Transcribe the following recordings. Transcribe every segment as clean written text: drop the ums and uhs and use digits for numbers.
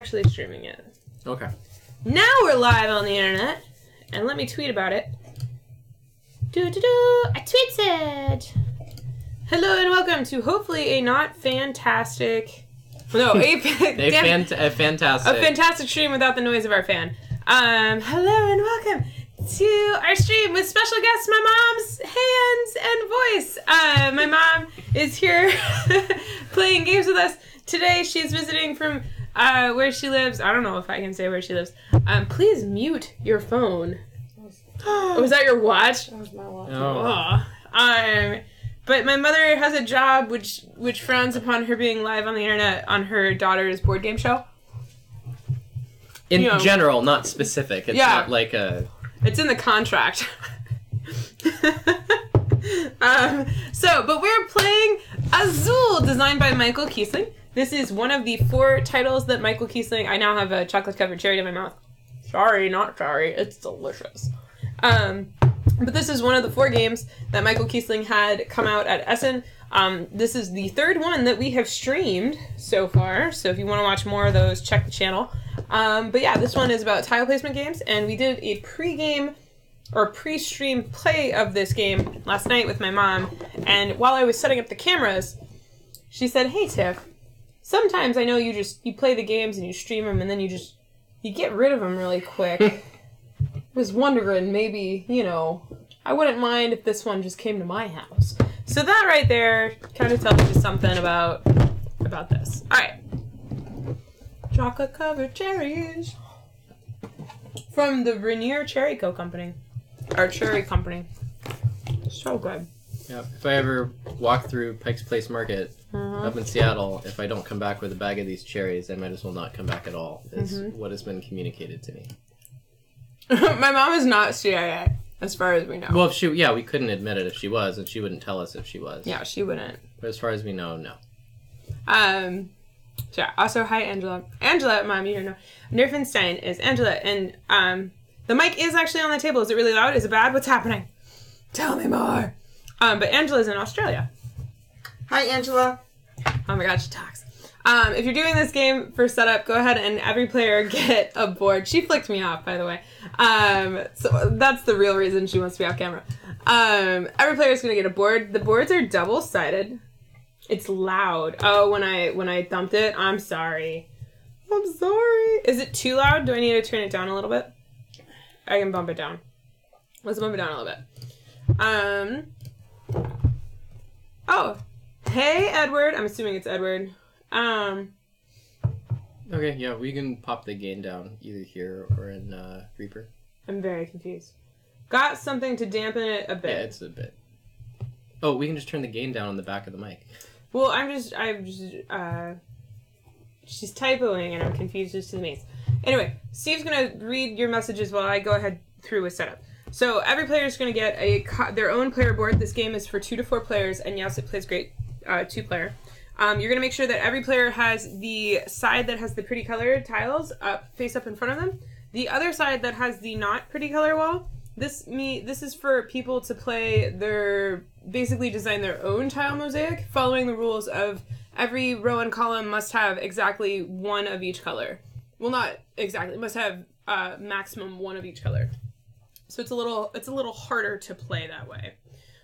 actually streaming it. Okay. Now we're live on the internet, and let me tweet about it. I tweeted! Hello and welcome to hopefully a not fantastic... No, a fantastic stream without the noise of our fan. Hello and welcome to our stream with special guests, my mom's hands and voice. My mom is here playing games with us. Today she's visiting from where she lives. I don't know if I can say where she lives. Please mute your phone. Was that your watch? That was my watch. Oh. But my mother has a job which frowns upon her being live on the internet on her daughter's board game show. In general, not specific. It's not like a... It's in the contract. But we're playing Azul, designed by Michael Kiesling. This is one of the 4 titles that Michael Kiesling... I now have a chocolate-covered cherry in my mouth. Sorry, not sorry. It's delicious. But this is one of the 4 games that Michael Kiesling had come out at Essen. This is the 3rd one that we have streamed so far. So if you want to watch more of those, check the channel. But yeah, this one is about tile placement games. And we did a pre-game or pre-stream play of this game last night with my mom. And while I was setting up the cameras, she said, "Hey, Tiff, sometimes I know you play the games and you stream them and then you get rid of them really quick. Was wondering, maybe, I wouldn't mind if this one just came to my house." So that right there kind of tells you something about this. All right. Chocolate-covered cherries. From the Rainier Cherry Co. Company. Our cherry company. So good. Yeah, if I ever walk through Pike's Place Market up in Seattle, if I don't come back with a bag of these cherries, I might as well not come back at all, is what has been communicated to me. My mom is not CIA, as far as we know. Well, we couldn't admit it if she was, and she wouldn't tell us if she was. Yeah, she wouldn't. But as far as we know, no. So yeah, also, hi, Angela. Angela, Mom, you don't know. Nerfenstein is Angela, and the mic is actually on the table. Is it really loud? Is it bad? What's happening? Tell me more. But Angela's in Australia. Hi, Angela. Oh my god, she talks. If you're doing this game for setup, go ahead and every player get a board. She flicked me off, by the way. So that's the real reason she wants to be off camera. Every player is going to get a board. The boards are double-sided. It's loud. Oh, when I thumped it, I'm sorry. I'm sorry. Is it too loud? Do I need to turn it down a little bit? I can bump it down. Let's bump it down a little bit. Oh. Hey, Edward. I'm assuming it's Edward. Okay, yeah, we can pop the gain down either here or in Reaper. I'm very confused. Got something to dampen it a bit. Yeah, it's a bit. Oh, we can just turn the gain down on the back of the mic. Well, she's typoing and I'm confused as to the maze. Anyway, Steve's gonna read your messages while I go ahead through with setup. So every player is gonna get their own player board. This game is for 2 to 4 players, and yes, it plays great 2-player. You're going to make sure that every player has the side that has the pretty colored tiles face up in front of them. The other side that has the not pretty color wall, this is for people to basically design their own tile mosaic, following the rules of every row and column must have exactly 1 of each color. Well, not exactly. It must have maximum 1 of each color. So it's a little harder to play that way.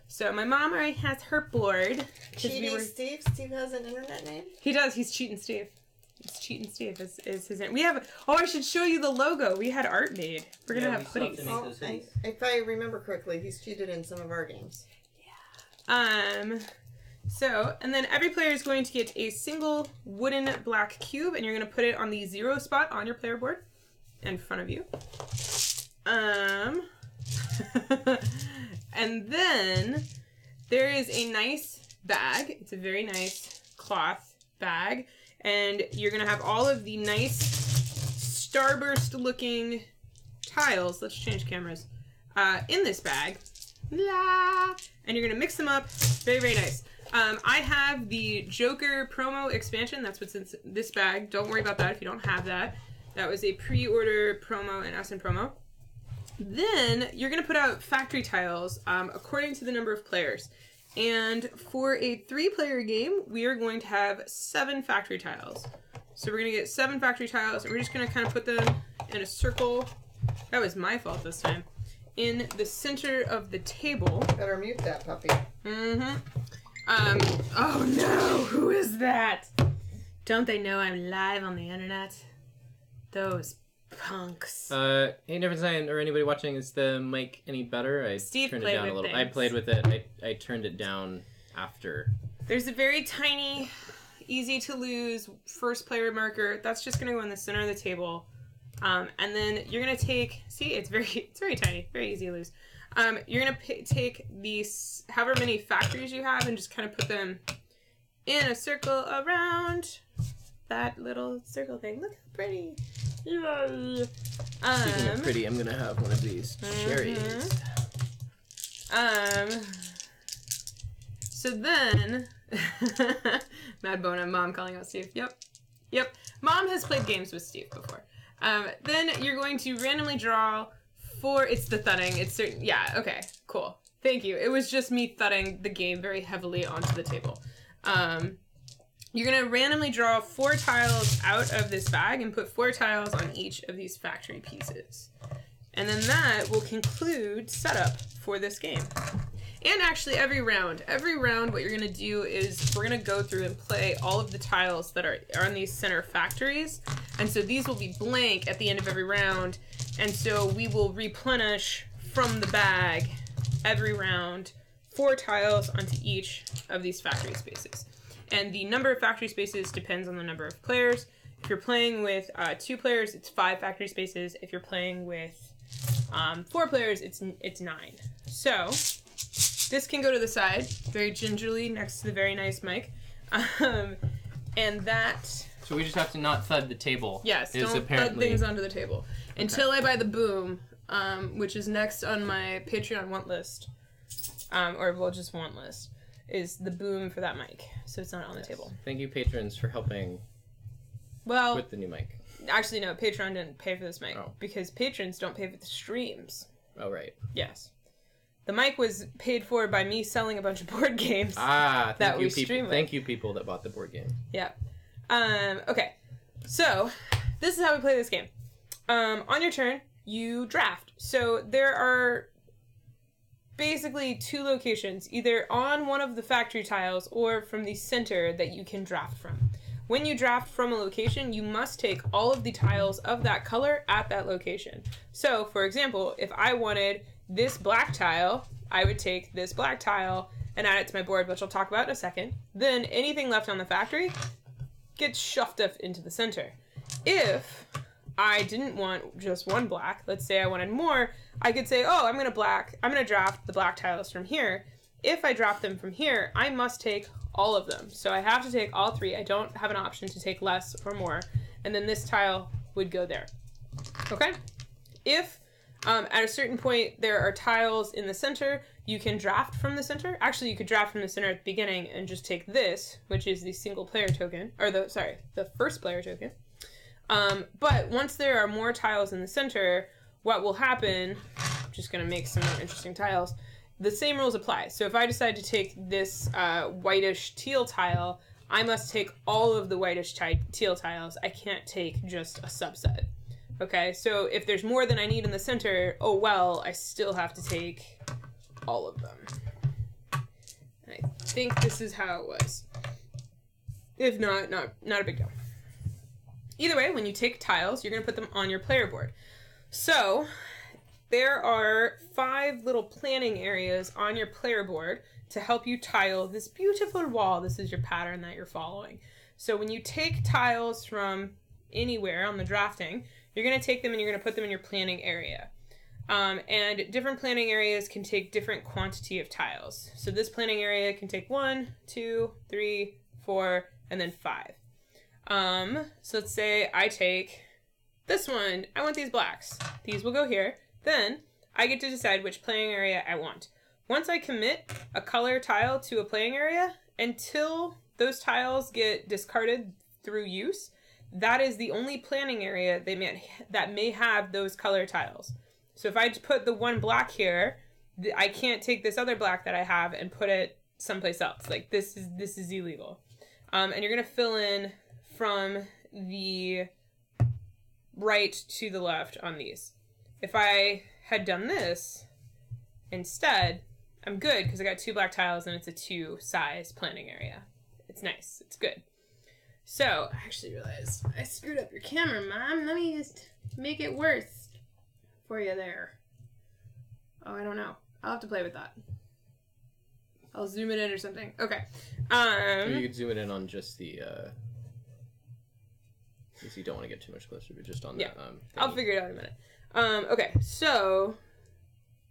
So my mom already has her board. Cheating Steve? Steve has an internet name? He does. He's Cheating Steve. It's Cheating Steve is his name. We have... Oh, I should show you the logo. We had art made. We're going to have hoodies. Oh, if I remember correctly, he's cheated in some of our games. Yeah. So, and then every player is going to get a single wooden black cube, and you're going to put it on the 0 spot on your player board in front of you. And then there is a nice bag. It's a very nice cloth bag. And you're going to have all of the nice starburst looking tiles. Let's change cameras. In this bag. La! And you're going to mix them up. Very, very nice. I have the Joker promo expansion. That's what's in this bag. Don't worry about that if you don't have that. That was a pre-order promo and Essen promo. Then you're going to put out factory tiles according to the number of players. And for a 3-player game, we are going to have 7 factory tiles. So we're going to get 7 factory tiles, and we're just going to kind of put them in a circle. That was my fault this time. In the center of the table. Better mute that puppy. Mm-hmm. Oh no, who is that? Don't they know I'm live on the internet? Those punks. Hey, Neversign, or anybody watching, is the mic any better? I Steve turned it played down a with little. things. I played with it. I turned it down after. There's a very tiny, easy to lose first player marker. That's just going to go in the center of the table. And then you're going to take, see, it's very tiny, very easy to lose. You're going to take these, however many factories you have, and just kind of put them in a circle around that little circle thing. Look how pretty. Yay. Speaking of pretty, I'm going to have one of these cherries. So then, Mad Bona, Mom calling out Steve. Yep. Mom has played games with Steve before. Then you're going to randomly draw 4. It's the thudding. It's certain. Yeah. Okay. Cool. Thank you. It was just me thudding the game very heavily onto the table. You're gonna randomly draw 4 tiles out of this bag and put 4 tiles on each of these factory pieces, and then that will conclude setup for this game. And actually, every round, what you're gonna do is we're gonna go through and play all of the tiles that are on these center factories. And so these will be blank at the end of every round. And so we will replenish from the bag every round 4 tiles onto each of these factory spaces. And the number of factory spaces depends on the number of players. If you're playing with 2 players, it's 5 factory spaces. If you're playing with 4 players, it's 9. So this can go to the side, very gingerly, next to the very nice mic. And that... So we just have to not thud the table. Yes, don't apparently... thud things onto the table. Until I buy the boom, which is next on my Patreon want list, just want list, is the boom for that mic. So it's not on the table. Thank you, patrons, for helping with the new mic. Actually, no, Patreon didn't pay for this mic, because patrons don't pay for the streams. Oh, right. Yes. The mic was paid for by me selling a bunch of board games that we stream with. Thank you, people that bought the board game. Yeah. Okay. So, this is how we play this game. On your turn, you draft. So, there are basically 2 locations, either on one of the factory tiles or from the center that you can draft from. When you draft from a location, you must take all of the tiles of that color at that location. So, for example, if I wanted this black tile, I would take this black tile and add it to my board, which I'll talk about in a second. Then anything left on the factory gets shoved up into the center. If I didn't want just one black, let's say I wanted more, I could say, oh, I'm going to draft the black tiles from here. If I draft them from here, I must take all of them. So I have to take all 3. I don't have an option to take less or more. And then this tile would go there. Okay? If at a certain point there are tiles in the center, you can draft from the center. Actually, you could draft from the center at the beginning and just take this, which is the single player token, or the first player token. But once there are more tiles in the center, what will happen, I'm just going to make some more interesting tiles, the same rules apply. So if I decide to take this whitish teal tile, I must take all of the whitish teal tiles. I can't take just a subset. Okay, so if there's more than I need in the center, oh well, I still have to take all of them. And I think this is how it was. If not a big deal. Either way, when you take tiles, you're going to put them on your player board. So, there are 5 little planning areas on your player board to help you tile this beautiful wall. This is your pattern that you're following. So when you take tiles from anywhere on the drafting, you're going to take them and you're going to put them in your planning area. And different planning areas can take different quantity of tiles. So this planning area can take 1, 2, 3, 4, and then 5. So let's say I take this one. I want these blacks. These will go here. Then I get to decide which playing area I want. Once I commit a color tile to a playing area, until those tiles get discarded through use, that is the only planning area that may have those color tiles. So if I put the one black here, I can't take this other black that I have and put it someplace else. Like this is illegal. And you're gonna fill in from the right to the left on these. If I had done this instead, I'm good because I got 2 black tiles and it's a 2 size planting area. It's nice. It's good. So, I actually realized I screwed up your camera, Mom. Let me just make it worse for you there. Oh, I don't know. I'll have to play with that. I'll zoom it in or something. Okay. Maybe you could zoom it in on just the, because you don't want to get too much closer, but just on yeah. the, I'll figure it out in a minute. Okay, so,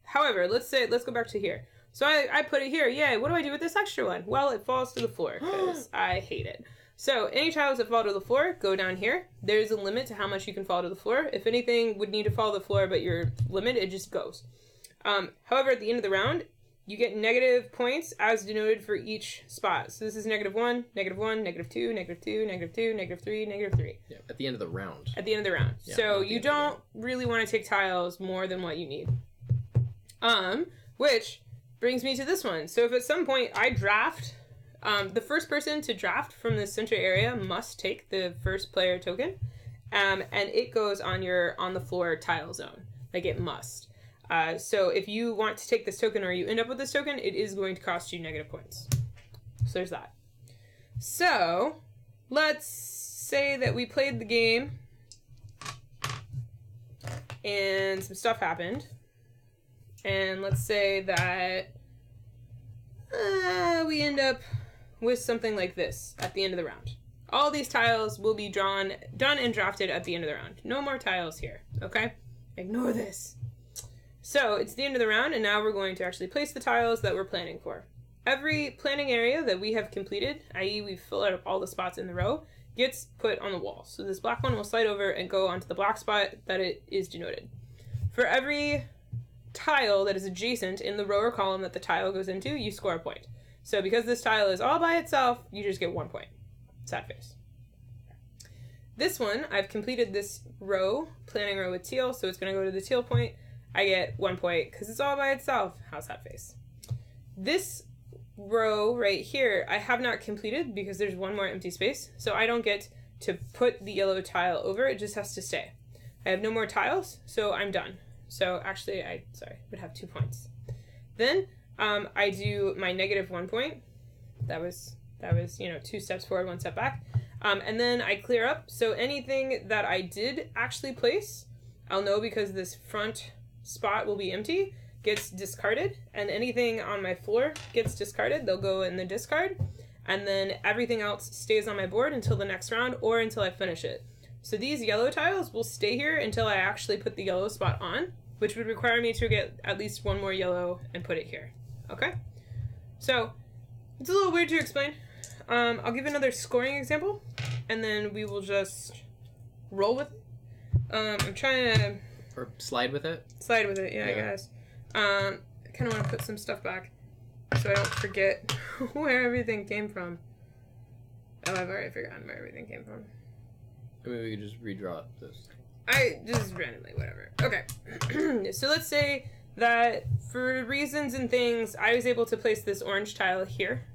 however, let's go back to here. So I put it here. Yay, what do I do with this extra one? Well, it falls to the floor, because I hate it. So, any tiles that fall to the floor, go down here. There's a limit to how much you can fall to the floor. If anything would need to fall to the floor, but your limit, it just goes. However, at the end of the round, you get negative points as denoted for each spot. So this is -1, -1, -2, -2, -2, -3, -3. Yeah, at the end of the round. At the end of the round. Yeah, so you don't really want to take tiles more than what you need. Which brings me to this one. So if at some point I draft, the first person to draft from the center area must take the first player token, and it goes on the floor tile zone. Like, it must. So if you want to take this token or you end up with this token, it is going to cost you negative points. So there's that. So let's say that we played the game and some stuff happened. And let's say that we end up with something like this at the end of the round. All these tiles will be done and drafted at the end of the round. No more tiles here, okay? Ignore this. So it's the end of the round, and now we're going to actually place the tiles that we're planning for. Every planting area that we have completed, i.e. we've filled out all the spots in the row, gets put on the wall. So this black one will slide over and go onto the black spot that it is denoted. For every tile that is adjacent in the row or column that the tile goes into, you score a point. So because this tile is all by itself, you just get 1 point. Sad face. This one, I've completed this row, planting row with teal, so it's going to go to the teal point. I get 1 point because it's all by itself. How's that face? This row right here, I have not completed because there's one more empty space, so I don't get to put the yellow tile over. It just has to stay. I have no more tiles, so I'm done. So actually, I would have 2 points. Then I do my -1 point. That was 2 steps forward, 1 step back. And then I clear up. So anything that I did actually place, I'll know because this front spot will be empty, gets discarded, and anything on my floor gets discarded. They'll go in the discard, and then everything else stays on my board until the next round or until I finish it. So these yellow tiles will stay here until I actually put the yellow spot on, which would require me to get at least 1 more yellow and put it here. Okay? So, it's a little weird to explain. I'll give another scoring example, and then we will just roll with it. I'm trying to... Or slide with it? Slide with it, yeah. I guess. I kind of want to put some stuff back so I don't forget where everything came from. Oh, I've already forgotten where everything came from. I mean, we could just redraw this. Just randomly, whatever. Okay. So let's say that for reasons and things, I was able to place this orange tile here.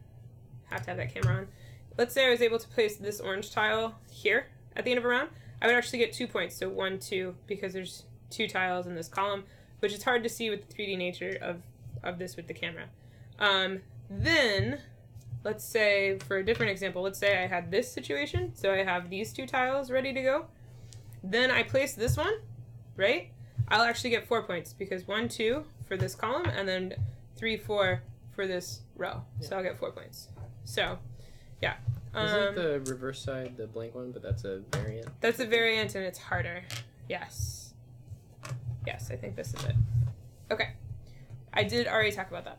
Have to have that camera on. Let's say I was able to place this orange tile here at the end of a round. I would actually get 2 points, so 1, 2, because there's 2 tiles in this column, which is hard to see with the 3D nature of this with the camera. Then, let's say, for a different example, let's say I had this situation, so I have these 2 tiles ready to go. Then I place this one, right? I'll actually get 4 points, because 1, 2 for this column, and then 3, 4 for this row. Yeah. So I'll get 4 points. So, yeah. Isn't the reverse side the blank one, but that's a variant? That's a variant, and it's harder. Yes. Yes, I think this is it. Okay. I did already talk about that.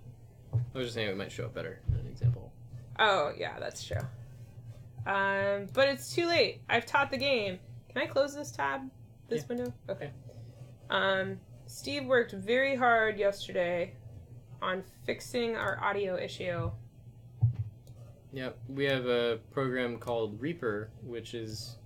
I was just saying it might show up better in an example. Oh, yeah, that's true. But it's too late. I've taught the game. Can I close this tab? This window? Okay. Steve worked very hard yesterday on fixing our audio issue. Yeah, we have a program called Reaper, which is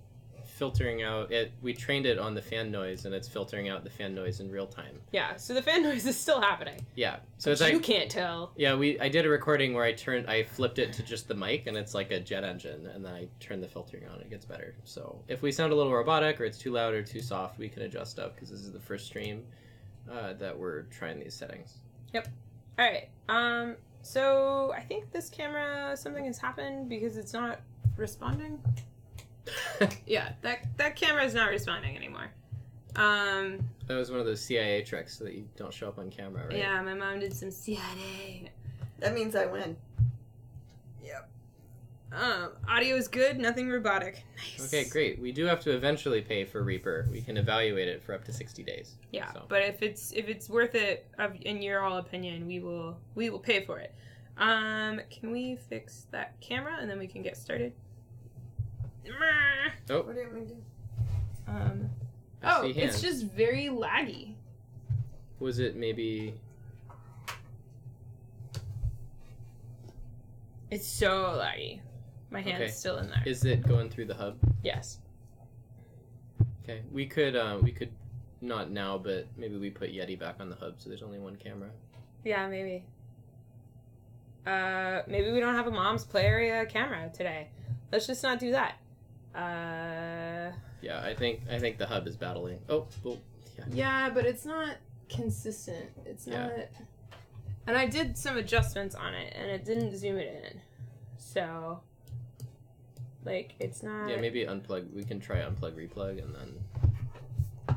filtering out it. We trained it on the fan noise, and it's filtering out the fan noise in real time. Yeah, so the fan noise is still happening. Yeah, so But it's you like can't tell. yeah. I did a recording where I flipped it to just the mic, and it's like a jet engine, and then I turn the filtering on. It gets better. So if we sound a little robotic or it's too loud or too soft, we can adjust up because this is the first stream that we're trying these settings. Yep. All right. So I think this camera, something has happened because it's not responding. Yeah, that camera is not responding anymore. That was one of those CIA tricks so that you don't show up on camera, right? Yeah, my mom did some CIA. That means I win. Yep. Audio is good, nothing robotic. Nice. Okay, great. We do have to eventually pay for Reaper. We can evaluate it for up to 60 days. Yeah, so. but if it's worth it, in your all opinion, we will pay for it. Can we fix that camera and then we can get started? Oh. What do you want me to do? I see it's hands. just very laggy. Was it maybe... It's so laggy. My hand's Okay. still in there. Is it going through the hub? Yes. Okay, we could not now, but maybe we put Yeti back on the hub so there's only one camera. Yeah, maybe. Maybe we don't have a mom's play area camera today. Let's just not do that. Yeah, I think the hub is battling. Oh, well, yeah. Yeah, but it's not consistent. It's not. And I did some adjustments on it, and it didn't zoom it in. So, like, it's not. Yeah, maybe unplug. We can try unplug, replug, and then.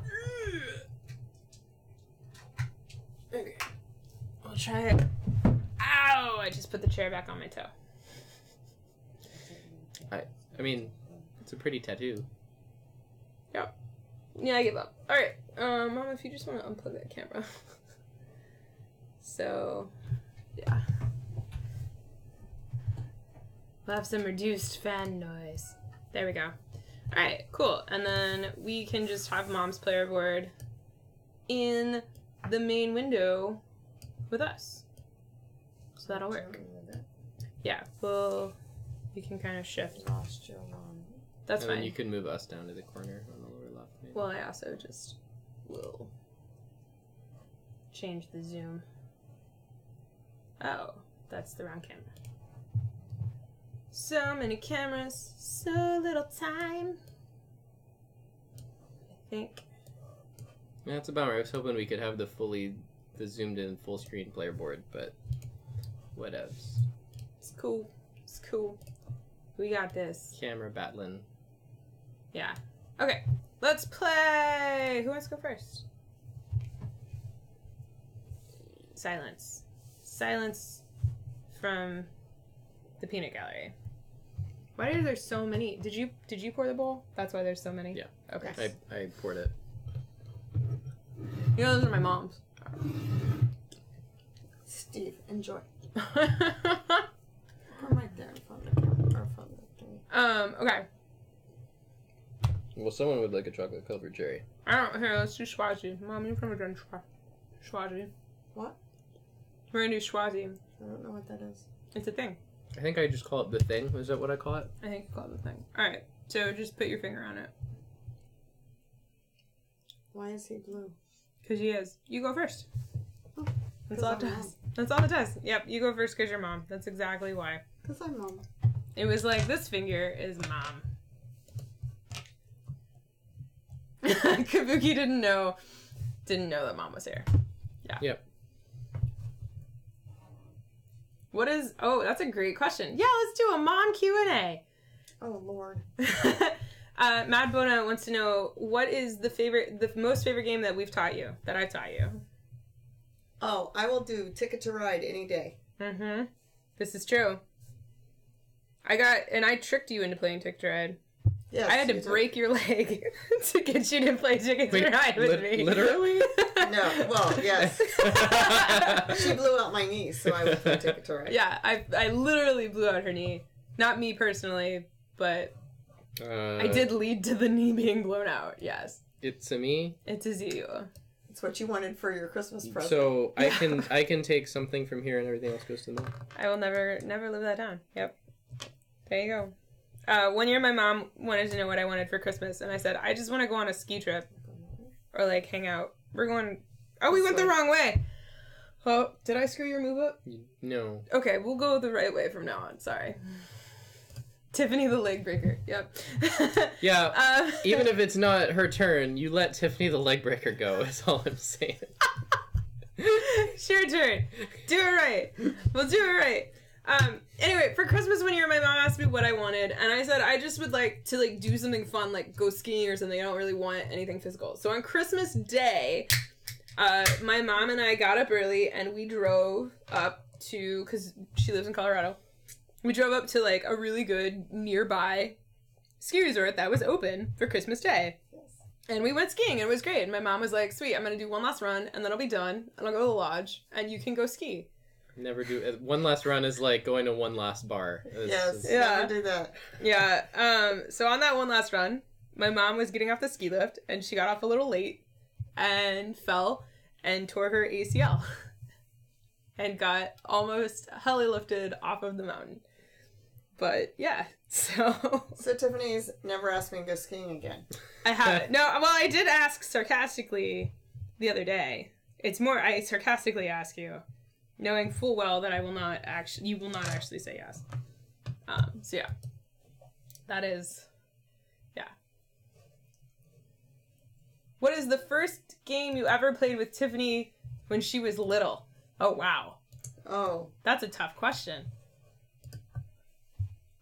Okay. I'll try it. Ow! I just put the chair back on my toe. I mean, it's a pretty tattoo. Yep. Yeah, I give up. Alright, Mom, if you just want to unplug that camera. So, yeah. We'll have some reduced fan noise. There we go. Alright, cool. And then we can just have Mom's player board in the main window with us. So that'll work. Yeah, well, you can kind of shift. Lost your mom. That's And fine. then you can move us down to the corner on the lower left. Maybe. Well, I also just will change the zoom. Oh, that's the wrong camera. So many cameras, so little time. I think. Yeah, it's a bummer. I was hoping we could have the zoomed in full screen player board, but whatevs. It's cool. It's cool. We got this. Camera battling. Yeah. Okay, let's play. Who wants to go first? Silence. Silence from the peanut gallery. Why are there so many? Did you pour the bowl? That's why there's so many? Yeah. Okay. I poured it. You know, those are my mom's. Steve, enjoy. Put right there in front of the camera. Or in front of the thing. Okay. Well, someone would like a chocolate covered cherry. I don't. Here, let's do Schwazi. Mom, you've never done Schwazi. What? We're gonna do Schwazi. I don't know what that is. It's a thing. I think I just call it the thing. Is that what I call it? I think you call it the thing. Alright, so just put your finger on it. Why is he blue? Because he is. You go first. Oh, That's all it does. That's all it does. Yep, you go first because you're mom. That's exactly why. Because I'm mom. It was like, this finger is mom. Kabuki didn't know that mom was here. Yeah. Yep. What is... Oh, that's a great question. Yeah, let's do a mom Q&A. Oh, Lord. Mad Bona wants to know, what is the most favorite game that I've taught you? Oh, I will do Ticket to Ride any day. Mm-hmm. This is true. I tricked you into playing Ticket to Ride. Yes, I had to you did. break your leg to get you to play Ticket to Ride with me. Literally? No, well, yes. She blew out my knee, so I went for Ticket to Ride. Yeah, I literally blew out her knee. Not me personally, but I did lead to the knee being blown out, yes. It's a me. It's a you. It's what you wanted for your Christmas present. So I can take something from here and everything else goes to me. I will never live that down. Yep. There you go. One year my mom wanted to know what I wanted for Christmas, and I said, I just want to go on a ski trip. Or, like, hang out. We're going... Oh, we went the wrong way! Oh, did I screw your move up? No. Okay, we'll go the right way from now on. Sorry. Tiffany the leg breaker. Yep. Yeah, even if it's not her turn, you let Tiffany the leg breaker go, is all I'm saying. It's your turn. Do it right. We'll do it right. Anyway, for Christmas one year, my mom asked me what I wanted, and I said I just would like to, like, do something fun, like go skiing or something. I don't really want anything physical. So on Christmas Day, my mom and I got up early, and we drove up to, because she lives in Colorado, we drove up to, like, a really good nearby ski resort that was open for Christmas Day. And we went skiing, and it was great. And my mom was like, sweet, I'm going to do one last run, and then I'll be done, and I'll go to the lodge, and you can go ski. Never do... One last run is like going to one last bar. Never do that. Yeah, so on that one last run, my mom was getting off the ski lift, and she got off a little late, and fell, and tore her ACL. And got almost heli lifted off of the mountain. But, yeah, so... So Tiffany's never asked me to go skiing again. I haven't. No, well, I did ask sarcastically the other day. It's more, I sarcastically ask you, knowing full well that you will not actually say yes. So yeah. That is, yeah. What is the first game you ever played with Tiffany when she was little? Oh, wow. Oh. That's a tough question.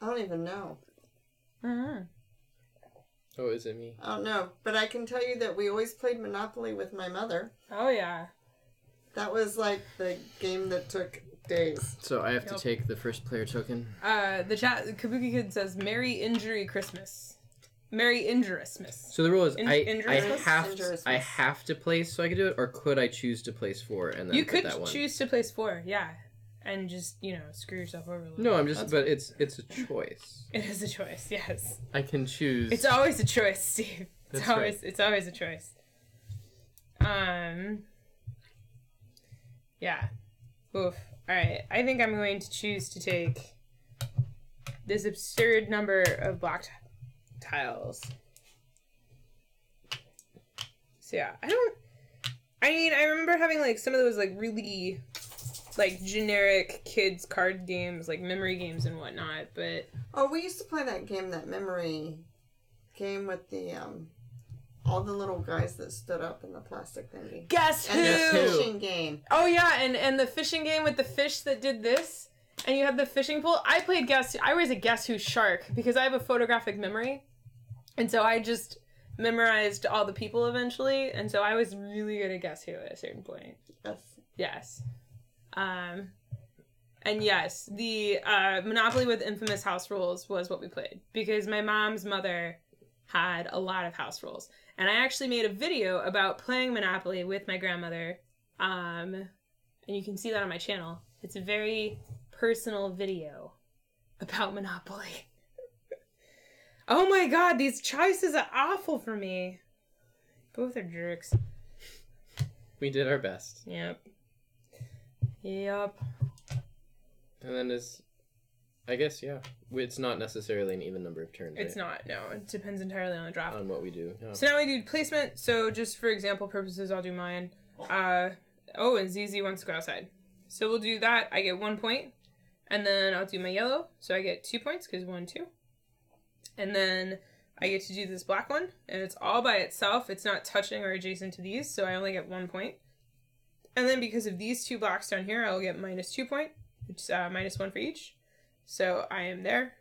I don't even know. Mm-hmm. Oh, is it me? I don't know, but I can tell you that we always played Monopoly with my mother. Oh, yeah. That was like the game that took days. So I have to take the first player token? The chat, Kabuki Kid says, Merry Injury Christmas. Merry Injurousmas. So the rule is Injurousmas? I have to place so I can do it, or could I choose to place 4 and then you put could that one? choose to place 4, yeah. And just, screw yourself over a little No, bit. I'm just, but it's a choice. It is a choice, yes. I can choose. It's always a choice, Steve. That's right. It's always a choice. Yeah. Oof. Alright, I think I'm going to choose to take this absurd number of block tiles. So yeah, I remember having, like, some of those, like, really, like, generic kids card games, like memory games and whatnot, but... Oh, we used to play that game, that memory game with the, all the little guys that stood up in the plastic thingy. Guess Who? And the fishing game. Oh, yeah, and the fishing game with the fish that did this, and you had the fishing pole. I played I was a Guess Who shark, because I have a photographic memory, and so I just memorized all the people eventually, and so I was really good at Guess Who at a certain point. Yes. And yes, the Monopoly with infamous house rules was what we played, because my mom's mother had a lot of house rules. And I actually made a video about playing Monopoly with my grandmother, and you can see that on my channel. It's a very personal video about Monopoly. Oh my god, these choices are awful for me. Both are jerks. We did our best. Yep. And then I guess, yeah. It's not necessarily an even number of turns. It's not, no. It depends entirely on the draft. On what we do. Yeah. So now we do placement. So just for example purposes, I'll do mine. And ZZ wants to go outside. So we'll do that. I get 1 point. And then I'll do my yellow. So I get 2 points because 1, 2. And then I get to do this black one. And it's all by itself. It's not touching or adjacent to these. So I only get 1 point. And then because of these 2 blocks down here, I'll get -2 point. Which is -1 for each. So I am there.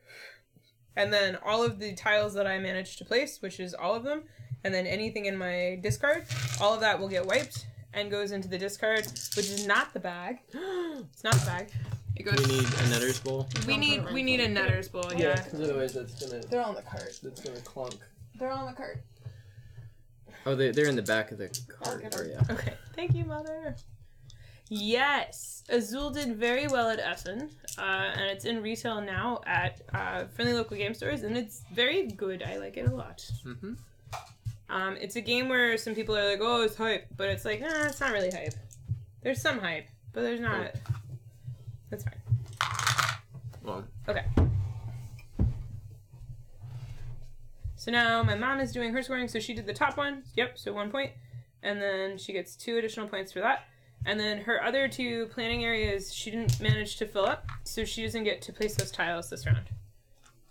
And then all of the tiles that I managed to place, which is all of them, and then anything in my discard, all of that will get wiped and goes into the discard, which is not the bag. It's not the bag. It goes. We need a netter's bowl. We need a netter's bowl. Yeah. Because otherwise that's gonna. They're on the cart. That's gonna clunk. They're on the cart. Oh, they're in the back of the cart. Oh, yeah. Okay. Thank you, Mother. Yes, Azul did very well at Essen, and it's in retail now at friendly local game stores, and it's very good. I like it a lot. Mm-hmm. It's a game where some people are like, "Oh, it's hype," but it's like, nah, it's not really hype. There's some hype, but there's not. That's fine. Well. Okay. So now my mom is doing her scoring, so she did the top one. Yep, so 1 point. And then she gets 2 additional points for that. And then her other 2 planning areas, she didn't manage to fill up, so she doesn't get to place those tiles this round.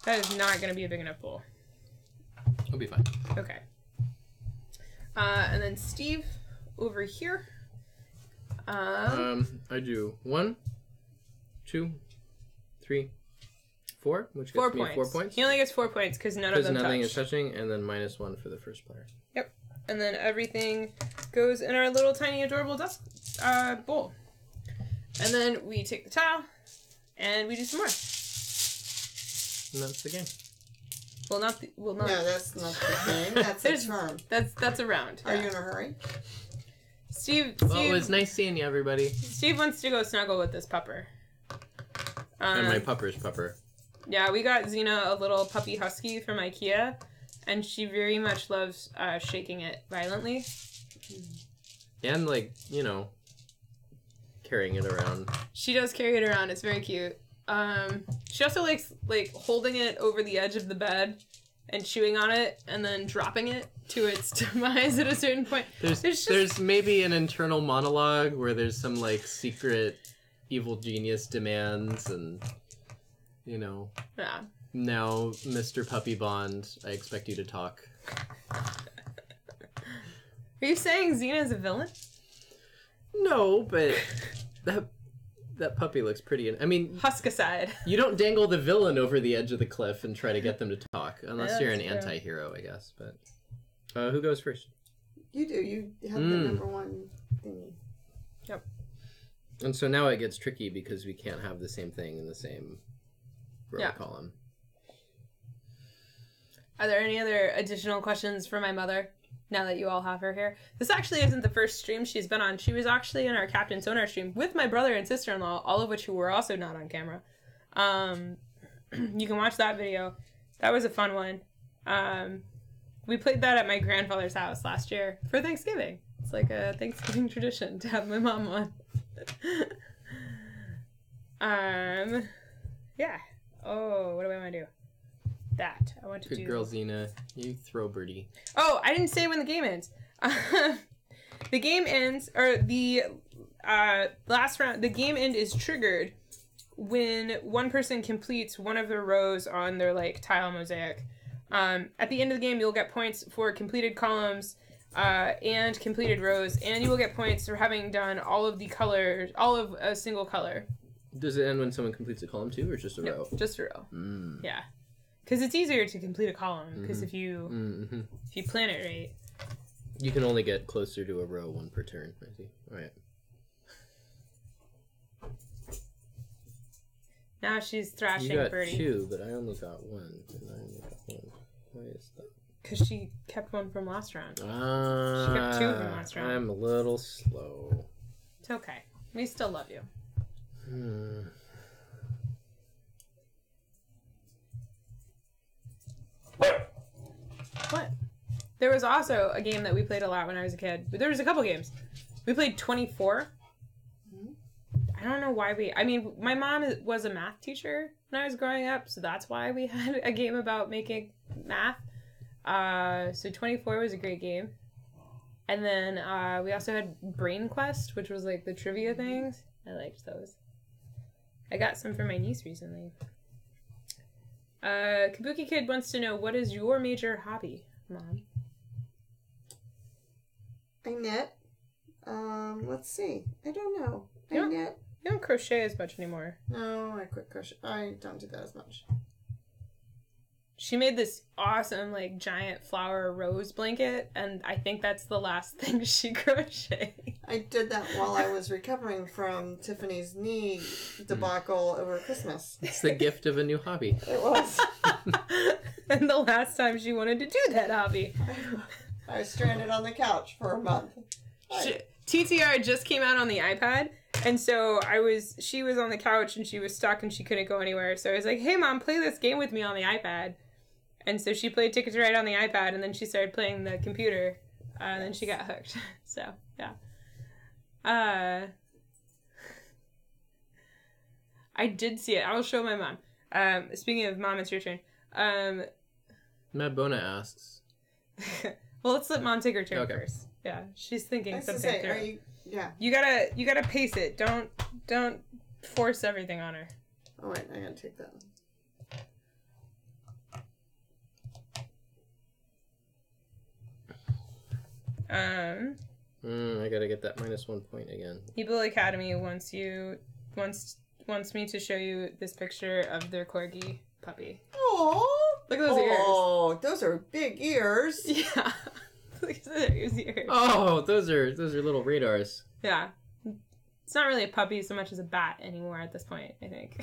That is not going to be a big enough bowl. It'll be fine. Okay. And then Steve, over here. I do 1, 2, 3, 4, which gets 4 me points. 4 points. He only gets 4 points because none of them nothing touched. is touching, and then -1 for the first player. Yep. And then everything goes in our little tiny adorable dust bowl. And then we take the tile and we do some more. And that's the game. Well, not. No, that's not the game. That's a turn. That's a round. Are yeah. you in a hurry? Steve, Well, it was nice seeing you, everybody. Steve wants to go snuggle with this pupper. And my pupper's pupper. Yeah, we got Xena a little puppy husky from IKEA, and she very much loves shaking it violently. And, carrying it around. She does carry it around. It's very cute. She also likes, holding it over the edge of the bed and chewing on it and then dropping it to its demise at a certain point. There's maybe an internal monologue where there's some, secret evil genius demands and, Yeah. now, Mr. Puppy Bond, I expect you to talk. Are you saying Xena is a villain? No, but that puppy looks pretty... Huskicide. You don't dangle the villain over the edge of the cliff and try to get them to talk, unless Yeah, you're an that's true. anti-hero, I guess. But who goes first? You do. You have the number 1 thingy. Yep. And so now it gets tricky because we can't have the same thing in the same row column. Are there any other additional questions for my mother, now that you all have her here? This actually isn't the first stream she's been on. She was actually in our Captain Sonar stream with my brother and sister-in-law, all of which who were also not on camera. You can watch that video. That was a fun one. We played that at my grandfather's house last year for Thanksgiving. It's like a Thanksgiving tradition to have my mom on. Yeah. Oh, what do I want to do? That. I want to do... Good girl, Xena. You throw birdie. Oh, I didn't say when the game ends. The game ends, or the last round, the game end is triggered when one person completes one of the rows on their, tile mosaic. At the end of the game, you'll get points for completed columns and completed rows, and you will get points for having done all of the colors, all of a single color. Does it end when someone completes a column too, or just a row? Just a row. Yeah. Because it's easier to complete a column, because if you plan it right. You can only get closer to a row 1 per turn, I see. Alright. Now she's thrashing You got Birdie. 2, but I only got 1. And I only got 1. Why is that? Because she kept 1 from last round. She Ah, kept 2 from last round. I'm a little slow. It's okay. We still love you. What? There was also a game that we played a lot when I was a kid. But there was a couple games. We played 24. I don't know why my mom was a math teacher when I was growing up, so that's why we had a game about making math. So 24 was a great game. And then we also had Brain Quest, which was the trivia things. I liked those. I got some for my niece recently. Kabuki Kid wants to know, what is your major hobby, Mom? I knit. Let's see. I don't know. I You knit. You don't crochet as much anymore. No, I quit crochet. I don't do that as much. She made this awesome, giant flower rose blanket, and I think that's the last thing she crocheted. I did that while I was recovering from Tiffany's knee debacle over Christmas. It's the gift of a new hobby. It was. And the last time she wanted to do that hobby. I was stranded on the couch for a month. TTR just came out on the iPad, and so she was on the couch and she was stuck and she couldn't go anywhere. So I was like, hey Mom, play this game with me on the iPad. And so she played Ticket to Ride on the iPad, and then she started playing the computer, and then she got hooked. So, yeah. I did see it. I will show my mom. Speaking of Mom, it's your turn. Mad Bona asks. Well, let's let Mom take her turn Okay. first. Yeah, she's thinking Nice to something say, through. are you? Yeah. You gotta pace it. Don't force everything on her. Oh wait, I gotta take that one. I gotta get that -1 point again. Eagle Academy wants me to show you this picture of their corgi puppy. Oh, Look at those ears. Oh, those are big ears. Yeah. Look at those ears. Oh, those are little radars. Yeah. It's not really a puppy so much as a bat anymore at this point, I think.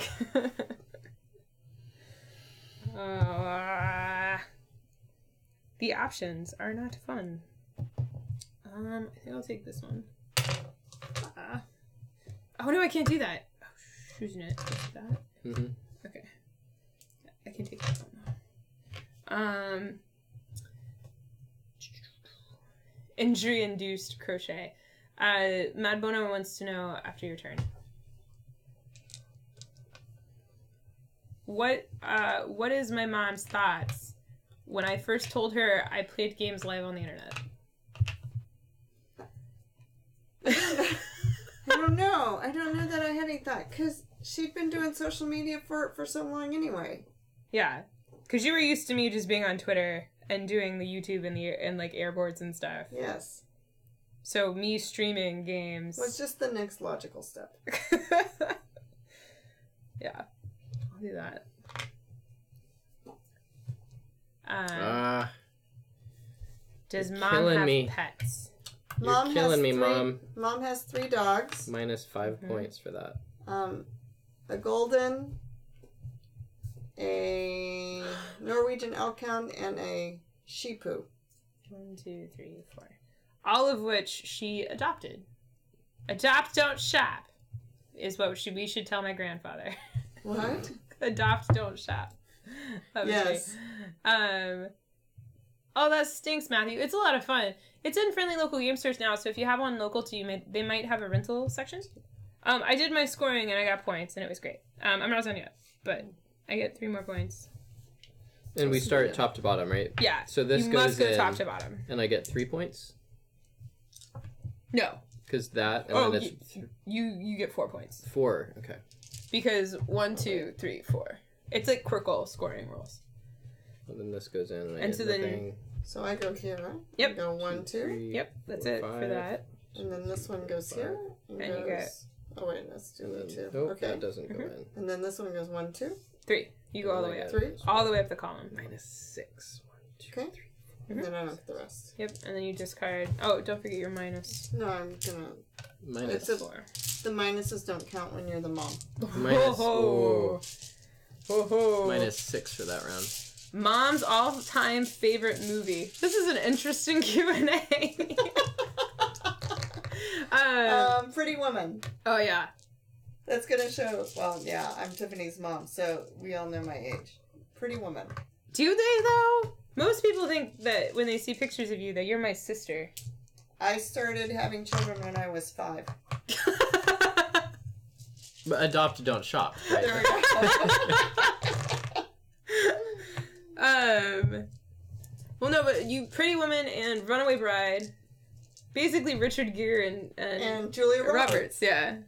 The options are not fun. I think I'll take this one. Oh no, I can't do that. Oh, choosing it. That. Mm-hmm. Okay. I can take that one. Injury-induced crochet. Mad Bono wants to know after your turn. What is my mom's thoughts when I first told her I played games live on the internet? I don't know. I don't know that I had any thought because she'd been doing social media for so long anyway. Yeah, because you were used to me just being on Twitter and doing the YouTube and like airboards and stuff. Yes. So me streaming games Was just the next logical step. Yeah, I'll do that. Does Mom killing have me. pets? You're killing me, Mom. Mom has 3 dogs. -5 points for that. A golden, a Norwegian elkhound, and a sheepoo. 1, 2, 3, 4. All of which she adopted. Adopt, don't shop, is what we should tell my grandfather. What? Adopt, don't shop. That was Yes. great. Oh, that stinks, Matthew. It's a lot of fun. It's in friendly local game stores now, so if you have one local to you, they might have a rental section. I did my scoring and I got points, and it was great. I'm not done yet, but I get 3 more points. And we start top to bottom, right? Yeah. So this you goes must go in, top to bottom. and I get 3 points No. because that, and then it's you get 4 points 4. Okay. because 1, 2, 3, 4. It's like Quirkle scoring rules. And then this goes in, and I And get so then- nothing. So I go here, right? Yep. I go 1, 2. 3, Yep, that's 4, it 5. for that. And then this one goes here. And And you goes... Oh, wait, let's do And the then, 2. nope, Okay. that doesn't go in. And then this one goes 1, 2. 3. You go all the way up. 3. All the way up the column. -6. 1, 2, Okay. 3. And then I don't get the rest. Yep, and then you discard. Oh, don't forget your minus. No, I'm gonna... Minus It's a- 4. The minuses don't count when you're the mom. Minus, Ho ho. -6 for that round. Mom's all-time favorite movie. This is an interesting Q&A. Pretty Woman. Oh yeah. That's gonna show... Well, yeah, I'm Tiffany's mom, so we all know my age. Pretty Woman. Do they though? Most people think that when they see pictures of you that you're my sister. I started having children when I was 5. But adopt, don't shop. Right? There we go. Well, no, but you, Pretty Woman and Runaway Bride, basically Richard Gere And Julia Roberts. yeah.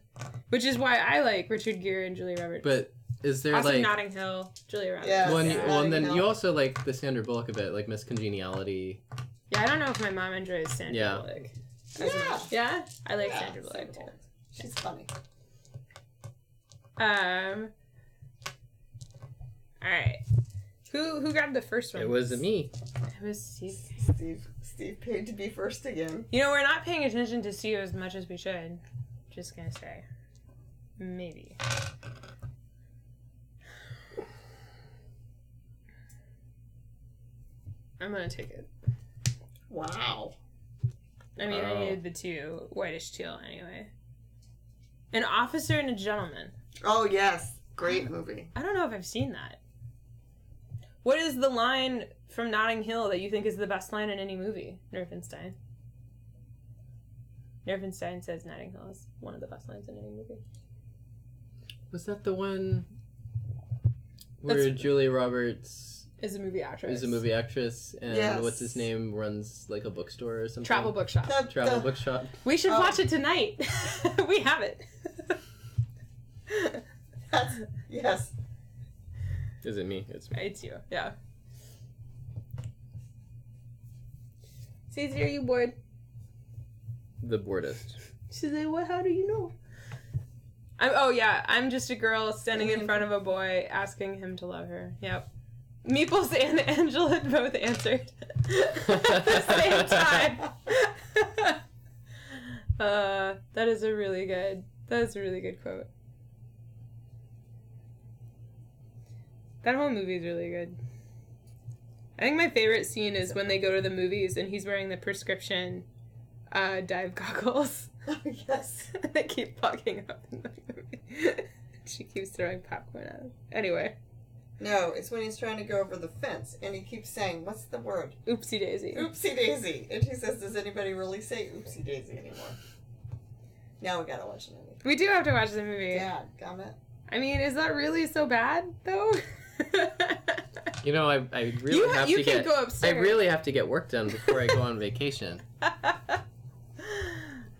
Which is why I like Richard Gere and Julia Roberts. But is there also like Notting Hill, Julia Roberts. Yeah. one? Yeah. Well, and then No. you also like the Sandra Bullock a bit, like Miss Congeniality. Yeah, I don't know if my mom enjoys Sandra Yeah. Bullock. Yeah. Yeah, I like Yeah, Sandra Bullock too. She's funny. All right. Who grabbed the first one? It was me. It was Steve. Steve paid to be first again. You know, we're not paying attention to Steve as much as we should. Just gonna say. Maybe. I'm gonna take it. Wow. I mean, I Oh. needed the 2 whitish teal anyway. An Officer and a Gentleman. Oh, yes. Great movie. I don't know if I've seen that. What is the line from Notting Hill that you think is the best line in any movie? Nerfenstein. Nerfenstein says Notting Hill is one of the best lines in any movie. Was that the one where That's- Julia Roberts Is a movie actress. Is a movie actress, and Yes. what's his name runs like a bookstore or something. Travel bookshop. Travel bookshop. We should watch it tonight. We have it. Yes. Is it me? It's me. It's you. Yeah. Stacey, are you bored? The boredest. She's like, what? How do you know? I'm just a girl standing in front of a boy asking him to love her. Yep. Meeples and Angela both answered at the same time. That is a really good quote. That whole movie is really good. I think my favorite scene is when they go to the movies and he's wearing the prescription dive goggles. Oh, yes. They keep fucking up in the movie. She keeps throwing popcorn at him. Anyway. No, it's when he's trying to go over the fence and he keeps saying, what's the word? Oopsie daisy. Oopsie daisy. And he says, does anybody really say oopsie daisy anymore? Now we gotta watch the movie. We do have to watch the movie. Yeah, gummit. I mean, is that really so bad, though? You know, I really have to get. Go upstairs. I really have to get work done before I go on vacation.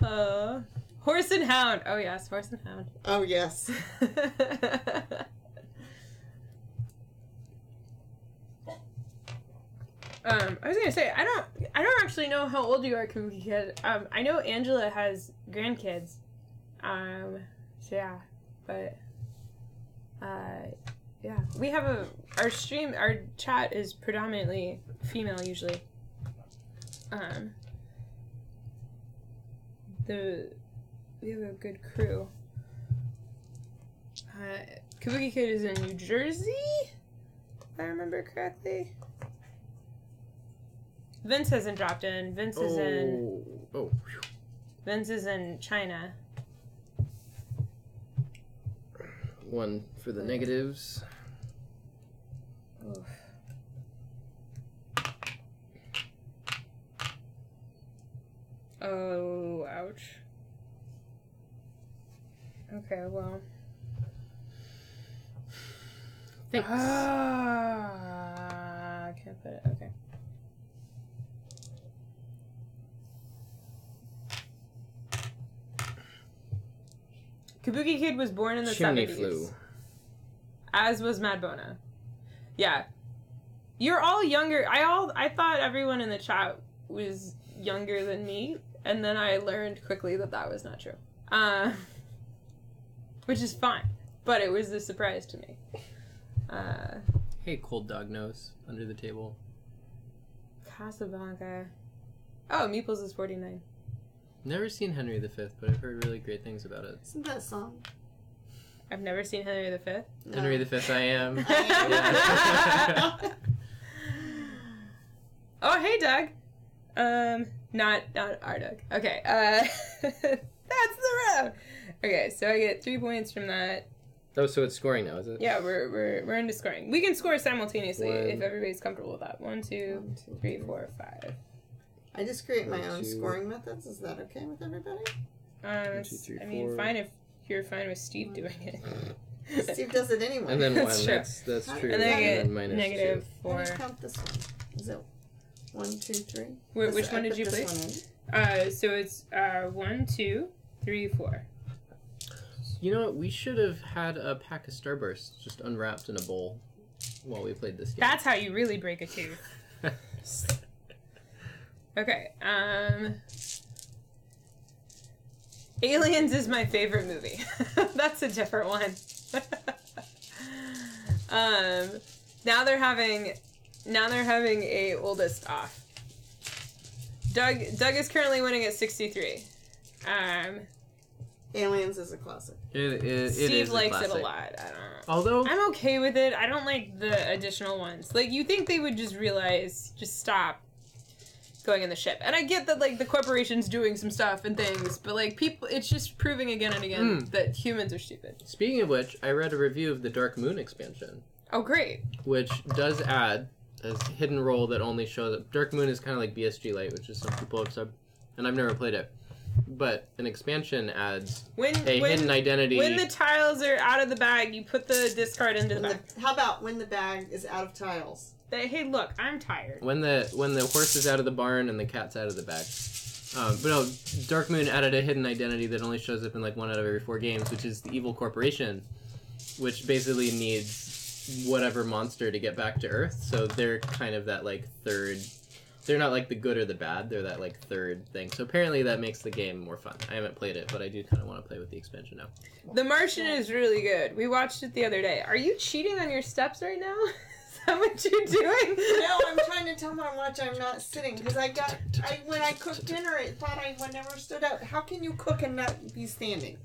Horse and Hound. Oh yes, Horse and Hound. Oh yes. I was gonna say I don't actually know how old you are, Kabuki Kid. I know Angela has grandkids. So yeah, but yeah, we have our chat is predominantly female usually. We have a good crew. Kabuki Kid is in New Jersey, if I remember correctly. Vince hasn't dropped in. Vince is in China. One for the negatives. Oof. Oh, ouch. Okay, well. Thanks. I can't put it. Okay. Kabuki Kid was born in the Chimney 70s. Flu. As was Mad Bona. Yeah. You're all younger. I thought everyone in the chat was younger than me, and then I learned quickly that was not true. Which is fine, but it was a surprise to me. Hey, cold dog nose under the table. Casablanca. Oh, Meeples is 49. Never seen Henry V, but I've heard really great things about it. Isn't that a song? I've never seen Henry V. No. Henry V, I am. I am. Oh, hey, Doug. Not our Doug. Okay. That's the road. Okay, so I get 3 points from that. Oh, so it's scoring now, is it? Yeah, we're into scoring. We can score simultaneously One. if everybody's comfortable with that. 1, 2, 3, 4, 5. I just create my 1, own 2. scoring methods. Is that okay with everybody? 1, 2, 3, I mean, 4. fine if you're fine with Steve doing it. Steve does it anyway. And then That's 1. true. That's How- true. And then I get minus negative How 4. do you count this one? Is it 1, 2, 3? Which I one did put you this place? one in. So it's 1, 2, 3, 4. You know what? We should have had a pack of Starbursts just unwrapped in a bowl while we played this game. That's how you really break a tooth. Okay. Aliens is my favorite movie. That's a different one. Now they're having a oldest off. Doug is currently winning at 63. Aliens is a classic. It Steve is likes classic. it a lot. I don't know. Although I'm okay with it. I don't like the additional ones. Like, you think they would just stop going in the ship. And I get that, like, the corporation's doing some stuff and things, but, like, people, it's just proving again and again that humans are stupid. Speaking of which, I read a review of the Dark Moon expansion, Oh, great. which does add a hidden role that only shows up. Dark Moon is kind of like BSG Lite, which is some people have said, and I've never played it. But an expansion adds a hidden identity. When the tiles are out of the bag, you put the discard into the bag. How about when the bag is out of tiles? Hey, look, I'm tired. When the horse is out of the barn and the cat's out of the bag. But no, Dark Moon added a hidden identity that only shows up in like 1 out of every 4 games, which is the evil corporation, which basically needs whatever monster to get back to Earth. So they're kind of that like third. They're not like the good or the bad. They're that like third thing. So apparently that makes the game more fun. I haven't played it, but I do kind of want to play with the expansion now. The Martian is really good. We watched it the other day. Are you cheating on your steps right now? Is that what you're doing? No, I'm trying to tell my watch I'm not sitting because when I cooked dinner, it thought I never stood up. How can you cook and not be standing?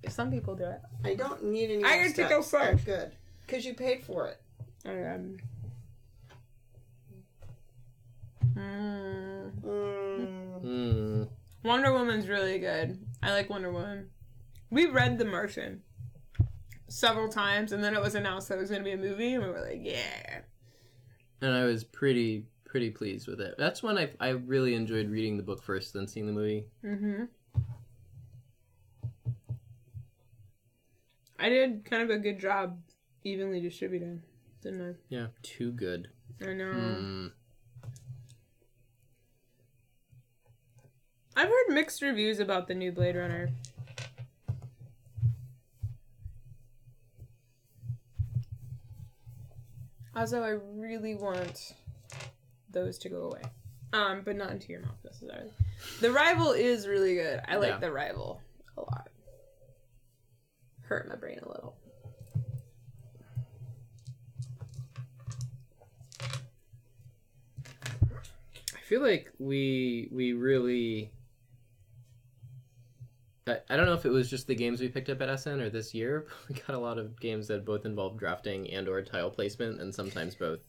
Some people do it. I don't need any. I more get to steps. go first. Good, because you paid for it. Wonder Woman's really good. I like Wonder Woman. We read The Martian several times, and then it was announced that it was going to be a movie, and we were like, yeah. And I was pretty pleased with it. That's when I really enjoyed reading the book first, then seeing the movie. Mm-hmm. I did kind of a good job evenly distributing, didn't I? Yeah, too good. I know. I've heard mixed reviews about the new Blade Runner. Also, I really want those to go away. But not into your mouth necessarily. The Rival is really good. I like The Rival a lot. Hurt my brain a little. I feel like we really... I don't know if it was just the games we picked up at SN or this year, but we got a lot of games that both involved drafting and or tile placement, and sometimes both.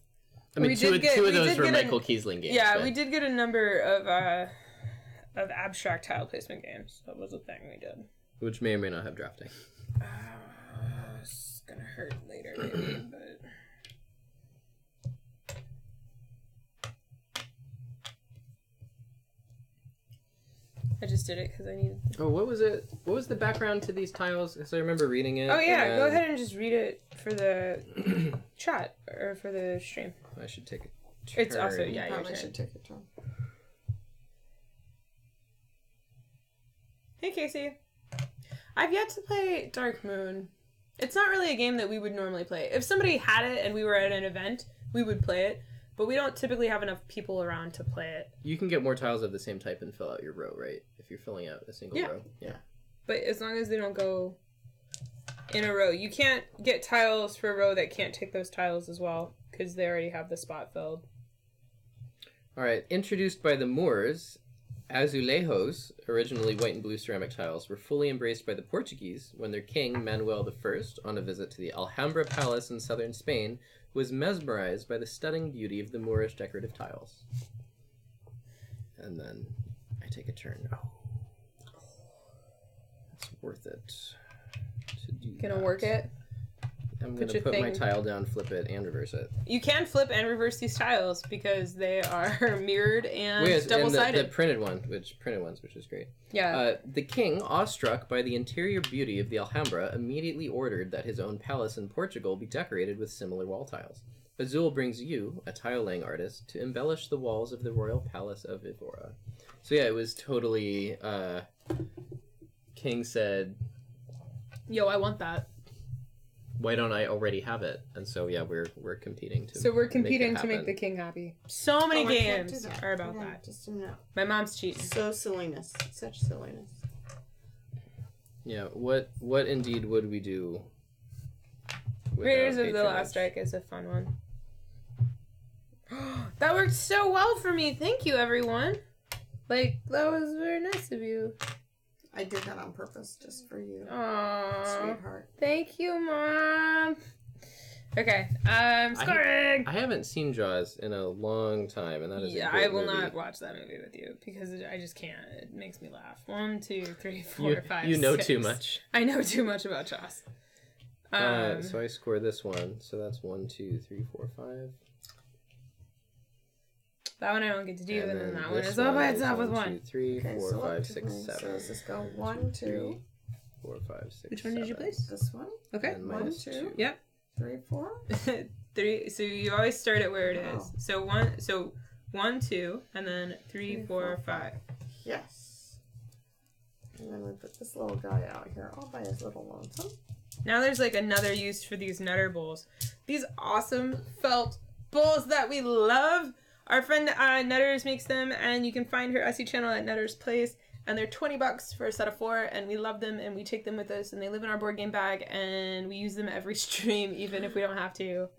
I mean, two of those were Michael Kiesling games. Yeah, but we did get a number of abstract tile placement games. That was a thing we did. Which may or may not have drafting. It's gonna hurt later, maybe, but... I just did it because I needed... Oh, what was it? What was the background to these tiles? Because I remember reading it. Oh, yeah. Go ahead and just read it for the chat or for the stream. I should take a turn. It's also, yeah, You your probably turn. should take a turn. Hey, Casey. I've yet to play Dark Moon. It's not really a game that we would normally play. If somebody had it and we were at an event, we would play it. But we don't typically have enough people around to play it. You can get more tiles of the same type and fill out your row, right? If you're filling out a single row. Yeah. But as long as they don't go in a row. You can't get tiles for a row that can't take those tiles as well, because they already have the spot filled. Alright, introduced by the Moors, azulejos, originally white and blue ceramic tiles, were fully embraced by the Portuguese when their king, Manuel I, on a visit to the Alhambra Palace in southern Spain, was mesmerized by the stunning beauty of the Moorish decorative tiles. And then I take a turn. Oh. It's worth it to do Gonna that. work it? I'm going to put my tile down, flip it, and reverse it. You can flip and reverse these tiles because they are mirrored and double-sided. And the printed ones, which is great. Yeah. The king, awestruck by the interior beauty of the Alhambra, immediately ordered that his own palace in Portugal be decorated with similar wall tiles. Azul brings you, a tile-laying artist, to embellish the walls of the royal palace of Evora. So yeah, it was totally... King said... Yo, I want that. Why don't I already have it? And so yeah, we're competing to. So we're competing to make the king happy. So many games are about that. Just a minute. My mom's cheating. So silliness, such silliness. Yeah. What indeed would we do? Raiders of the Last Strike is a fun one. That worked so well for me. Thank you, everyone. Like, that was very nice of you. I did that on purpose, just for you. Aww. Sweetheart. Thank you, Mom. Okay, scoring! I haven't seen Jaws in a long time, and that is I will not watch that movie with you, because I just can't. It makes me laugh. 1, 2, 3, 4, 5, You know 6. too much. I know too much about Jaws. So I score this one, so that's 1, 2, 3, 4, 5. That one I don't get to do, and then that one is all all by itself with 1. 2, 3, 4, 5, 6, 7. So does this go 1, 2? 4, 5, 6. Which one did you place? This one? Okay. And 1, minus 2. 2. Yep. 3, 4. 3. So you always start at where it is. Wow. So 1, 2, and then 3, 4, 5. Yes. And then we put this little guy out here all by his little lonesome. Now there's like another use for these Nutter bowls. These awesome felt bowls that we love. Our friend Nutters makes them, and you can find her Etsy channel at Nutters Place. And they're $20 for a set of 4, and we love them, and we take them with us, and they live in our board game bag, and we use them every stream, even if we don't have to.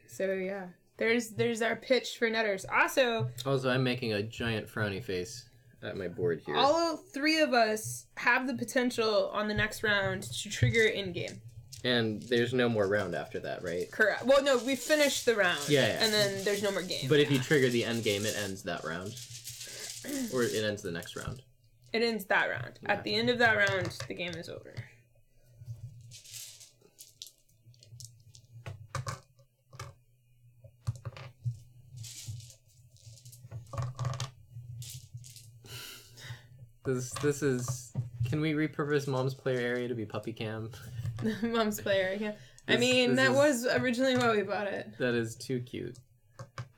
So yeah, there's our pitch for Nutters. Also, I'm making a giant frowny face at my board here. all 3 of us have the potential on the next round to trigger in-game. And there's no more round after that, right? Correct. Well, no, we finished the round. Yeah. And then there's no more game. But if you trigger the end game, it ends that round. Or it ends the next round. It ends that round. Yeah. At the end of that round, the game is over. This is... Can we repurpose Mom's player area to be puppy cam? Mom's player, yeah. That was originally why we bought it. That is too cute.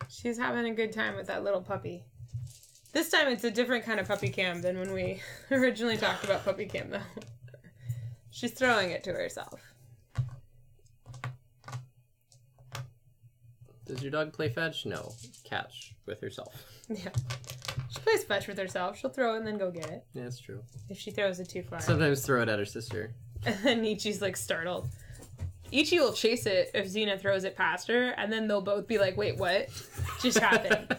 She's having a good time with that little puppy. This time it's a different kind of puppy cam than when we originally talked about puppy cam, though. She's throwing it to herself. Does your dog play fetch? No. Catch with herself. Yeah. She plays fetch with herself. She'll throw it and then go get it. Yeah, that's true. If she throws it too far. Sometimes throw it at her sister. And then Ichi's like startled. Ichi will chase it if Xena throws it past her, and then they'll both be like, wait, what just happened?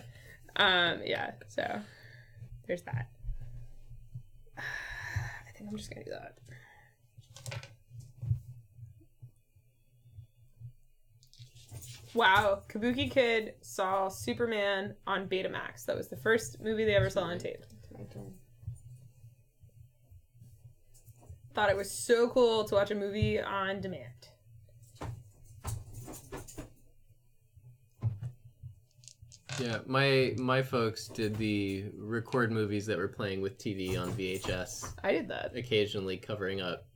Yeah, so there's that. I think I'm just gonna do that. Wow, Kabuki Kid saw Superman on Betamax. That was the first movie they ever saw on tape. My turn. Thought it was so cool to watch a movie on demand. Yeah, my folks did the record movies that were playing with TV on VHS. I did that. Occasionally covering up,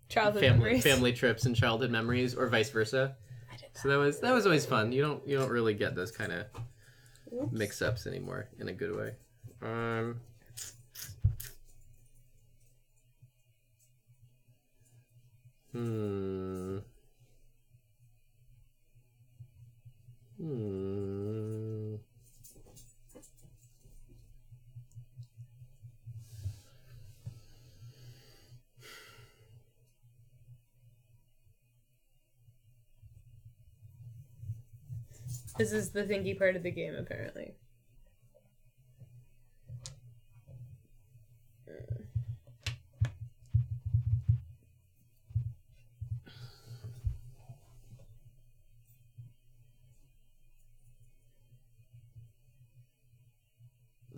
Childhood memories. family trips and childhood memories, or vice versa. I did that. So that was always fun. You don't really get those kind of mix-ups anymore in a good way. This is the thinky part of the game, apparently.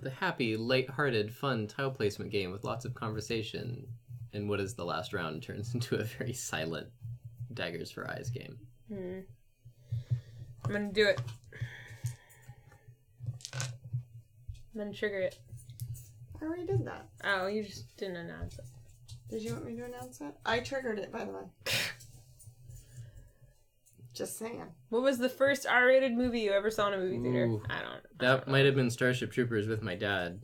The happy, light-hearted, fun tile placement game with lots of conversation in what is the last round turns into a very silent Daggers for Eyes game. I'm gonna do it. I'm gonna trigger it. I already did that. Oh, you just didn't announce it. Did you want me to announce it? I triggered it, by the way. Just saying. What was the first R-rated movie you ever saw in a movie theater? Ooh. I don't That might have been Starship Troopers with my dad.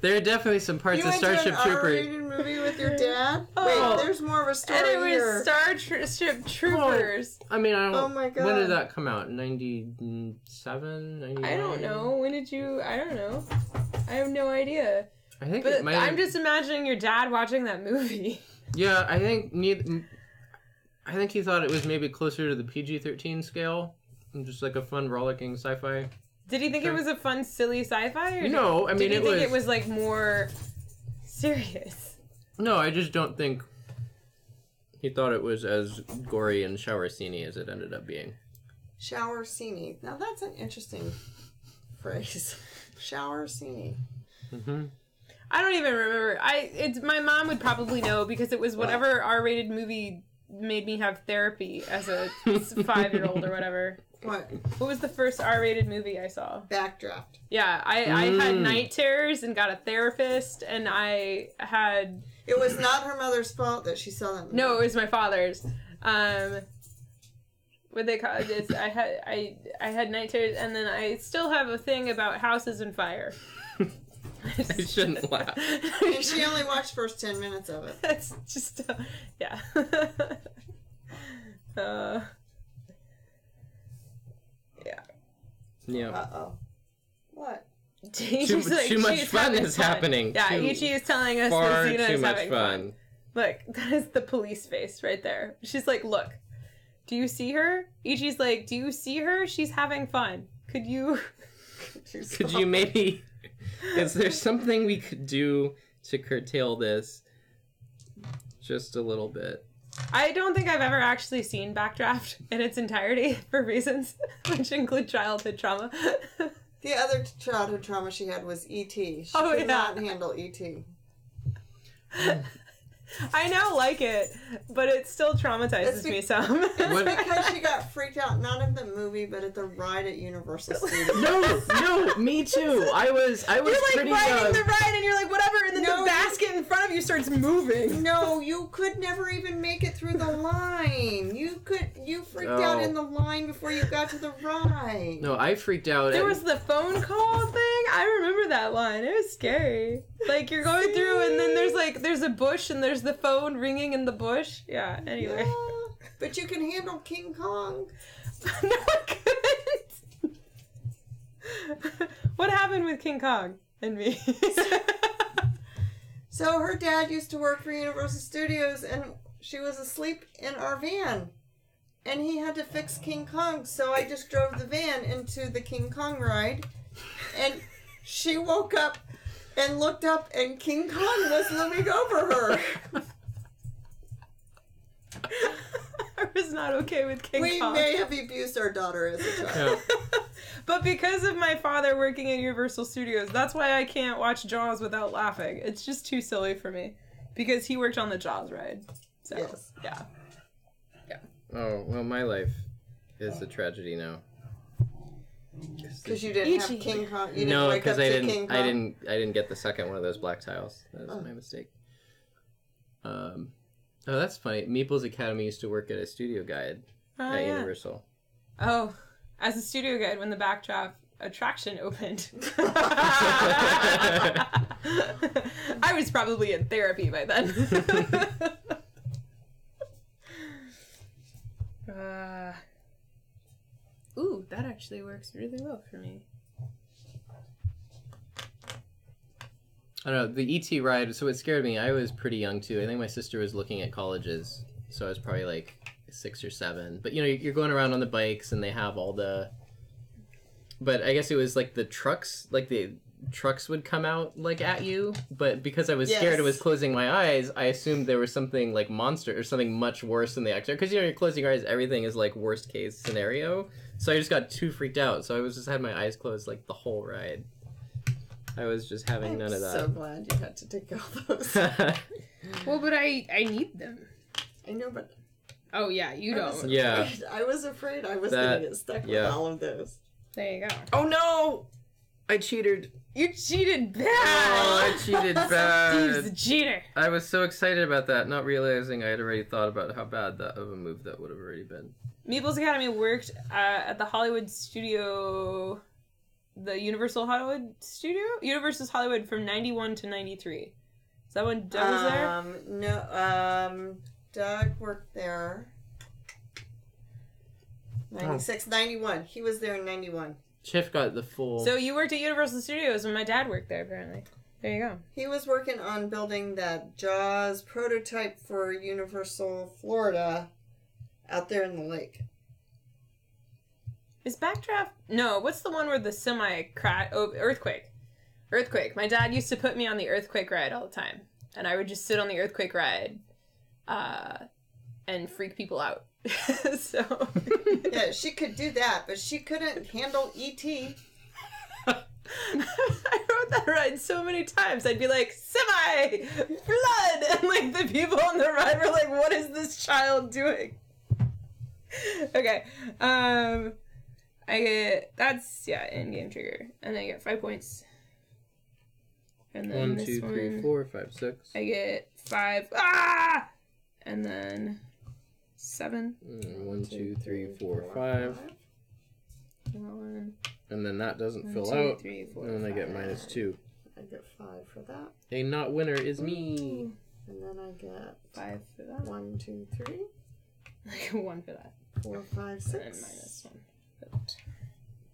There are definitely some parts of Starship Troopers. Troopers. You went to an R-rated movie with your dad? Oh. Wait, there's more of a story And it here. was Starship Troopers. I mean, I don't. Oh my God. When did that come out? 97? 99? I don't know. When did you... I don't know. I have no idea. I think But it might have... I'm just imagining your dad watching that movie. Yeah, I think he thought it was maybe closer to the PG-13 scale. Just like a fun, rollicking sci-fi. Did he think it was a fun, silly sci-fi? Or No, I mean, did he it think was... it was, like, more serious? No, I just don't think he thought it was as gory and shower scene-y as it ended up being. Shower scene. Now that's an interesting phrase. Shower scene. Mm-hmm. I don't even remember. My mom would probably know because it was whatever R-rated movie made me have therapy as a 5-year-old or whatever. What? What was the first R-rated movie I saw? Backdraft. Yeah, I had night terrors and got a therapist, and I had... It was not her mother's fault that she saw that movie. No, it was my father's. What they call it? I had night terrors, and then I still have a thing about houses and fire. I shouldn't laugh. And she only watched first 10 minutes of it. That's just yeah. Yeah. Yeah. Uh-oh. What? Too much fun is happening. Yeah, Ichi is telling us Far that Xena too is much having fun. Look, that is the police face right there. She's like, look, do you see her? Ichi's like, do you see her? She's having fun. Could you... Could you maybe... Is there something we could do to curtail this just a little bit? I don't think I've ever actually seen Backdraft in its entirety for reasons which include childhood trauma. The other childhood trauma she had was E.T. She Oh, could yeah. not handle E.T. I now like it, but it still traumatizes me some. It's because she got freaked out, not at the movie, but at the ride at Universal Studios. No, me too. I was You're like pretty riding the ride and you're like, whatever, and then No, the basket in front of you starts moving. No, you could never even make it through the line. You freaked out in the line before you got to the ride. No, I freaked out. There was the phone call thing. I remember that line. It was scary. Like, you're going through and then there's a bush and there's the phone ringing in the bush. Yeah, anyway. Yeah, but you can handle King Kong. No, I couldn't. What happened with King Kong and me? So her dad used to work for Universal Studios, and she was asleep in our van. And he had to fix King Kong, so I just drove the van into the King Kong ride. And she woke up and looked up, and King Kong was looming over her. I was not okay with King Kong. We may have abused our daughter as a child. Yeah. But because of my father working at Universal Studios, that's why I can't watch Jaws without laughing. It's just too silly for me. Because he worked on the Jaws ride. So, Yes. yeah. Oh, well, my life is a tragedy now. Because you didn't have Ichi. King Kong. You didn't No, wake up because to King Kong. I didn't get the second one of those black tiles. That was my mistake. Oh, that's funny. Meeple's Academy used to work at a studio guide Oh, at yeah. Universal. Oh, as a studio guide when the Backdraft attraction opened. I was probably in therapy by then. Ooh, that actually works really well for me. I don't know, the ET ride, so it scared me. I was pretty young too. I think my sister was looking at colleges, so I was probably like 6 or 7. But you know, you're going around on the bikes and they have all the... But I guess it was like the trucks would come out like at you, but because I was scared and was closing my eyes, I assumed there was something like monster or something much worse than the actor. Because you know, you're closing your eyes, everything is like worst case scenario. So I just got too freaked out. So I was just had my eyes closed like the whole ride. I was just having none of that. I'm so glad you had to take all those. Well, but I need them. I know, but Oh, yeah, you don't. Yeah. I was afraid I was going to get stuck with all of those. There you go. Oh no! I cheated. You cheated bad! Oh, I cheated bad. Steve's a cheater. I was so excited about that, not realizing I had already thought about how bad that of a move that would have already been. Meeple's Academy worked at the Hollywood studio, the Universal Hollywood studio? Universal's Hollywood from 91 to 93. Is that when Doug was there? No, Doug worked there. 96, 91. He was there in 91. Chiff got the full... So you worked at Universal Studios when my dad worked there, apparently. There you go. He was working on building that Jaws prototype for Universal Florida out there in the lake. Is Backdraft... No, what's the one where the semi-crash... Oh, Earthquake. Earthquake. My dad used to put me on the Earthquake ride all the time. And I would just sit on the Earthquake ride and freak people out. So... Yeah, she could do that, but she couldn't handle E.T. I rode that ride so many times. I'd be like, semi! Flood! And like the people on the ride were like, what is this child doing? Okay. I get... That's, yeah, in-game trigger. And I get 5 points. And then 1, this 2, 3, one, 4, 5, 6. I get 5. Ah! And then 7. 1, 2, 3, 4, 5. 1, And then that doesn't 1, fill 2, out. 3, 4, And then I get 5. -2. I get 5 for that. A not winner is me. And then I get 5 for that. 1, 2, 3, I get 1 for that. 4, 5, And 6. -1.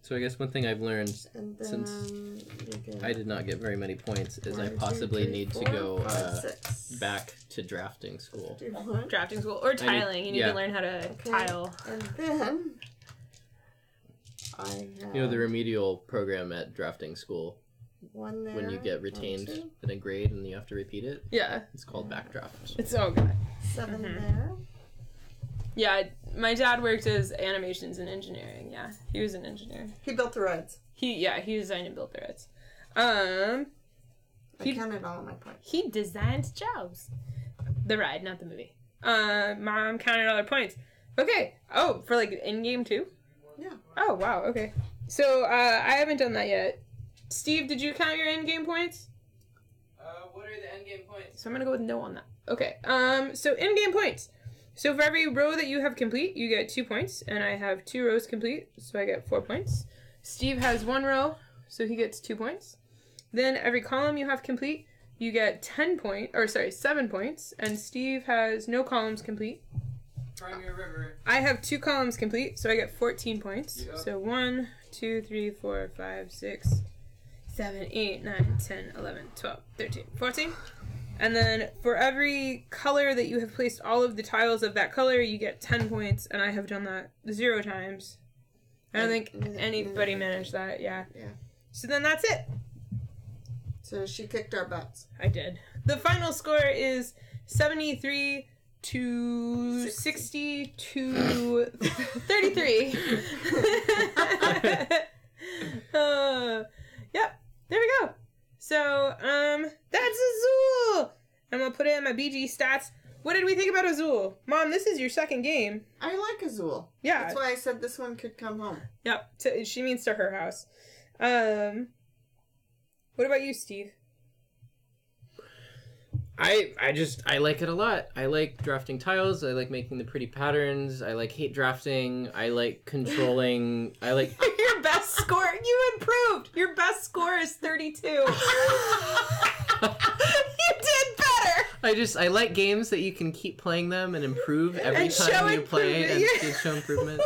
So I guess one thing I've learned And then since you get I did not get very many points is I 1, 2, possibly 3, need to 4, go 5, 6. back to drafting school. Do what? Drafting school or tiling. You need yeah. to learn how to Okay. tile. And then I have You know the remedial program at drafting school one there. when you get 1, retained 2, in a grade and you have to repeat it? Yeah. It's called backdraft. It's so good. 7 Mhm. there. Yeah, my dad worked as animations and engineering. Yeah, he was an engineer. He built the rides. He designed and built the Reds. I He- counted all of my points. He designed jobs. The ride, not the movie. Mom counted all her points. Okay. Oh, for like in-game too? Yeah. Oh, wow. Okay. So, I haven't done that yet. Steve, did you count your in-game points? What are the endgame points? So I'm gonna go with no on that. Okay. So in-game points. So for every row that you have complete, you get 2 points, and I have 2 rows complete, so I get 4 points. Steve has 1 row, so he gets 2 points. Then every column you have complete, you get 7 points, and Steve has no columns complete. Crimea River. I have 2 columns complete, so I get 14 points. Yep. So 1, 2, 3, 4, 5, 6, 7, 8, 9, 10, 11, 12, 13, 14. And then for every color that you have placed all of the tiles of that color, you get 10 points, and I have done that 0 times. I don't think anybody managed that, yeah. Yeah. So then that's it. So she kicked our butts. I did. The final score is 73 to 60 to 33. Yep, there we go. So, that's Azul! I'm gonna put it in my BG stats. What did we think about Azul? Mom, this is your second game. I like Azul. Yeah. That's why I said this one could come home. Yep, she means to her house. What about you, Steve? I like it a lot. I like drafting tiles. I like making the pretty patterns. I like hate drafting. I like controlling. I like. Your best score, you improved. Your best score is 32. You did better. I like games that you can keep playing them and improve every And show time you play and improvement. show improvement.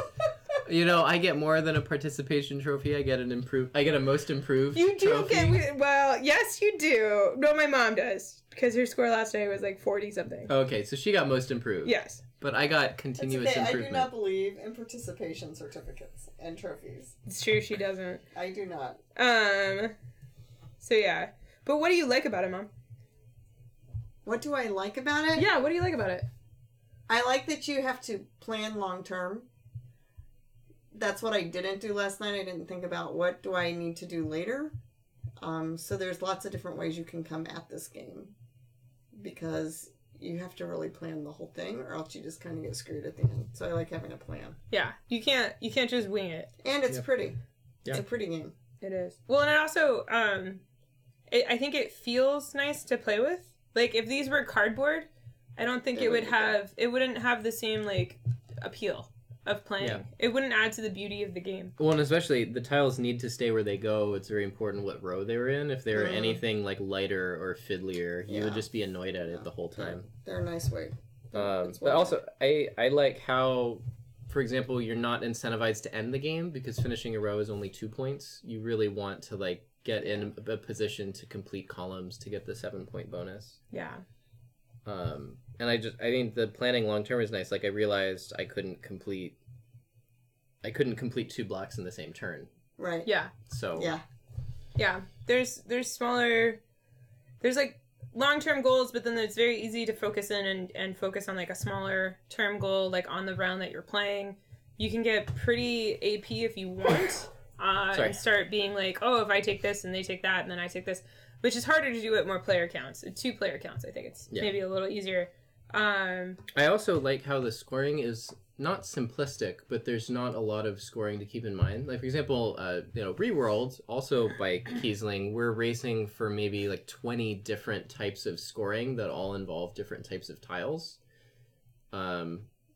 You know, I get more than a participation trophy. I get a most improved. You do trophy. get, well, yes, you do. No, my mom does. Because her score last night was like 40 something. Okay, so she got most improved. Yes. But I got That's continuous okay. I do improvement. not believe in participation certificates and trophies. It's true, she doesn't. I do not. So yeah. But what do you like about it, Mom? What do I like about it? Yeah, what do you like about it? I like that you have to plan long term. That's what I didn't do last night. I didn't think about what do I need to do later. So there's lots of different ways you can come at this game. Because you have to really plan the whole thing, or else you just kind of get screwed at the end. So I like having a plan. Yeah, you can't just wing it. And it's Yep. pretty. Yep. It's a pretty game. It is. Well, and it also, I think it feels nice to play with. Like, if these were cardboard, I don't think it wouldn't have the same, like, appeal of playing. Yeah. It wouldn't add to the beauty of the game. Well, and especially the tiles need to stay where they go. It's very important what row they were in. If they were Mhm. anything like lighter or fiddlier, you would Yeah. just be annoyed at it the whole time. They're a nice way. It's But well also, I like how, for example, you're not incentivized to end the game because finishing a row is only 2 points. You really want to like get in a position to complete columns to get the 7-point bonus. Yeah. And I think the planning long term is nice. Like I realized I couldn't complete 2 blocks in the same turn. Right. Yeah. So Yeah. Yeah. There's smaller, there's like long-term goals, but then it's very easy to focus in and focus on like a smaller term goal, like on the round that you're playing. You can get pretty AP if you want, and start being like, oh, if I take this and they take that and then I take this, which is harder to do at more player counts. At 2 player counts, I think it's maybe a little easier. I also like how the scoring is not simplistic, but there's not a lot of scoring to keep in mind. Like, for example, Reworld, also by Kiesling, we're racing for maybe like 20 different types of scoring that all involve different types of tiles.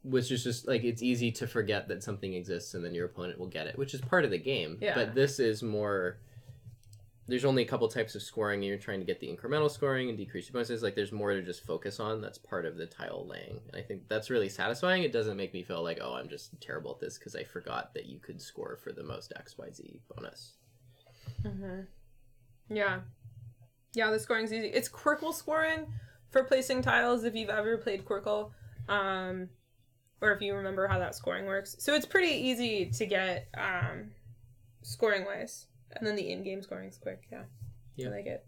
which is just like it's easy to forget that something exists and then your opponent will get it, which is part of the game. Yeah. But this is more. There's only a couple types of scoring, and you're trying to get the incremental scoring and decrease your bonuses. Like, there's more to just focus on. That's part of the tile laying. And I think that's really satisfying. It doesn't make me feel like, oh, I'm just terrible at this because I forgot that you could score for the most XYZ bonus. Mm-hmm. Yeah. Yeah, the scoring's easy. It's Quirkle scoring for placing tiles, if you've ever played Quirkle. Or if you remember how that scoring works. So it's pretty easy to get scoring-wise. And then the in-game scoring's quick, yeah. I like it.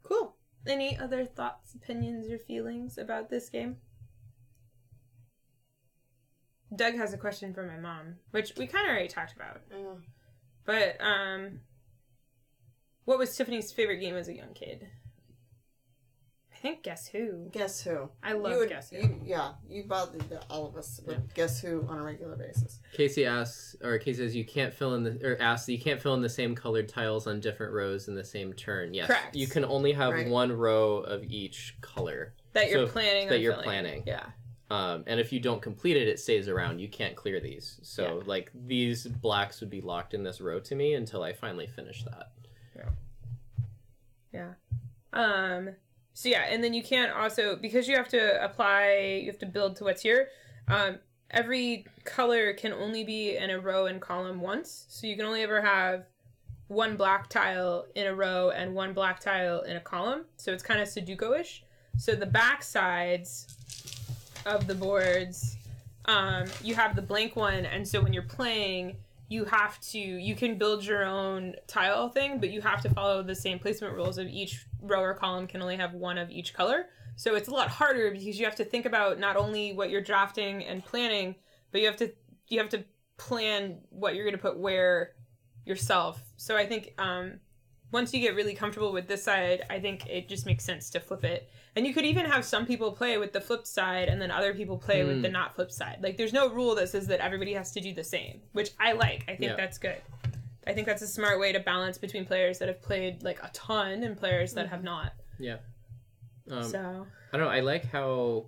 Cool. Any other thoughts, opinions, or feelings about this game? Doug has a question for my mom, which we kind of already talked about. But, what was Tiffany's favorite game as a young kid? I think Guess Who. Guess Who? I love Guess Who. You bothered all of us with Guess Who on a regular basis. Casey says you can't fill in the same colored tiles on different rows in the same turn. Yes, correct. You can only have one row of each color that you're planning. Yeah. And if you don't complete it, it stays around. You can't clear these. So like these blacks would be locked in this row to me until I finally finish that. Yeah. So yeah, and then you can't also, because you have to build to what's here, every color can only be in a row and column once. So you can only ever have one black tile in a row and one black tile in a column. So it's kind of Sudoku-ish. So the back sides of the boards, you have the blank one, and so when you're playing, you can build your own tile thing, but you have to follow the same placement rules of each row or column can only have one of each color. So it's a lot harder because you have to think about not only what you're drafting and planning, but you have to plan what you're going to put where yourself. So I think once you get really comfortable with this side, I think it just makes sense to flip it. And you could even have some people play with the flipped side and then other people play with the not flipped side. Like, there's no rule that says that everybody has to do the same, which I like. I think that's good. I think that's a smart way to balance between players that have played, like, a ton and players that have not. Yeah. So I don't know. I like how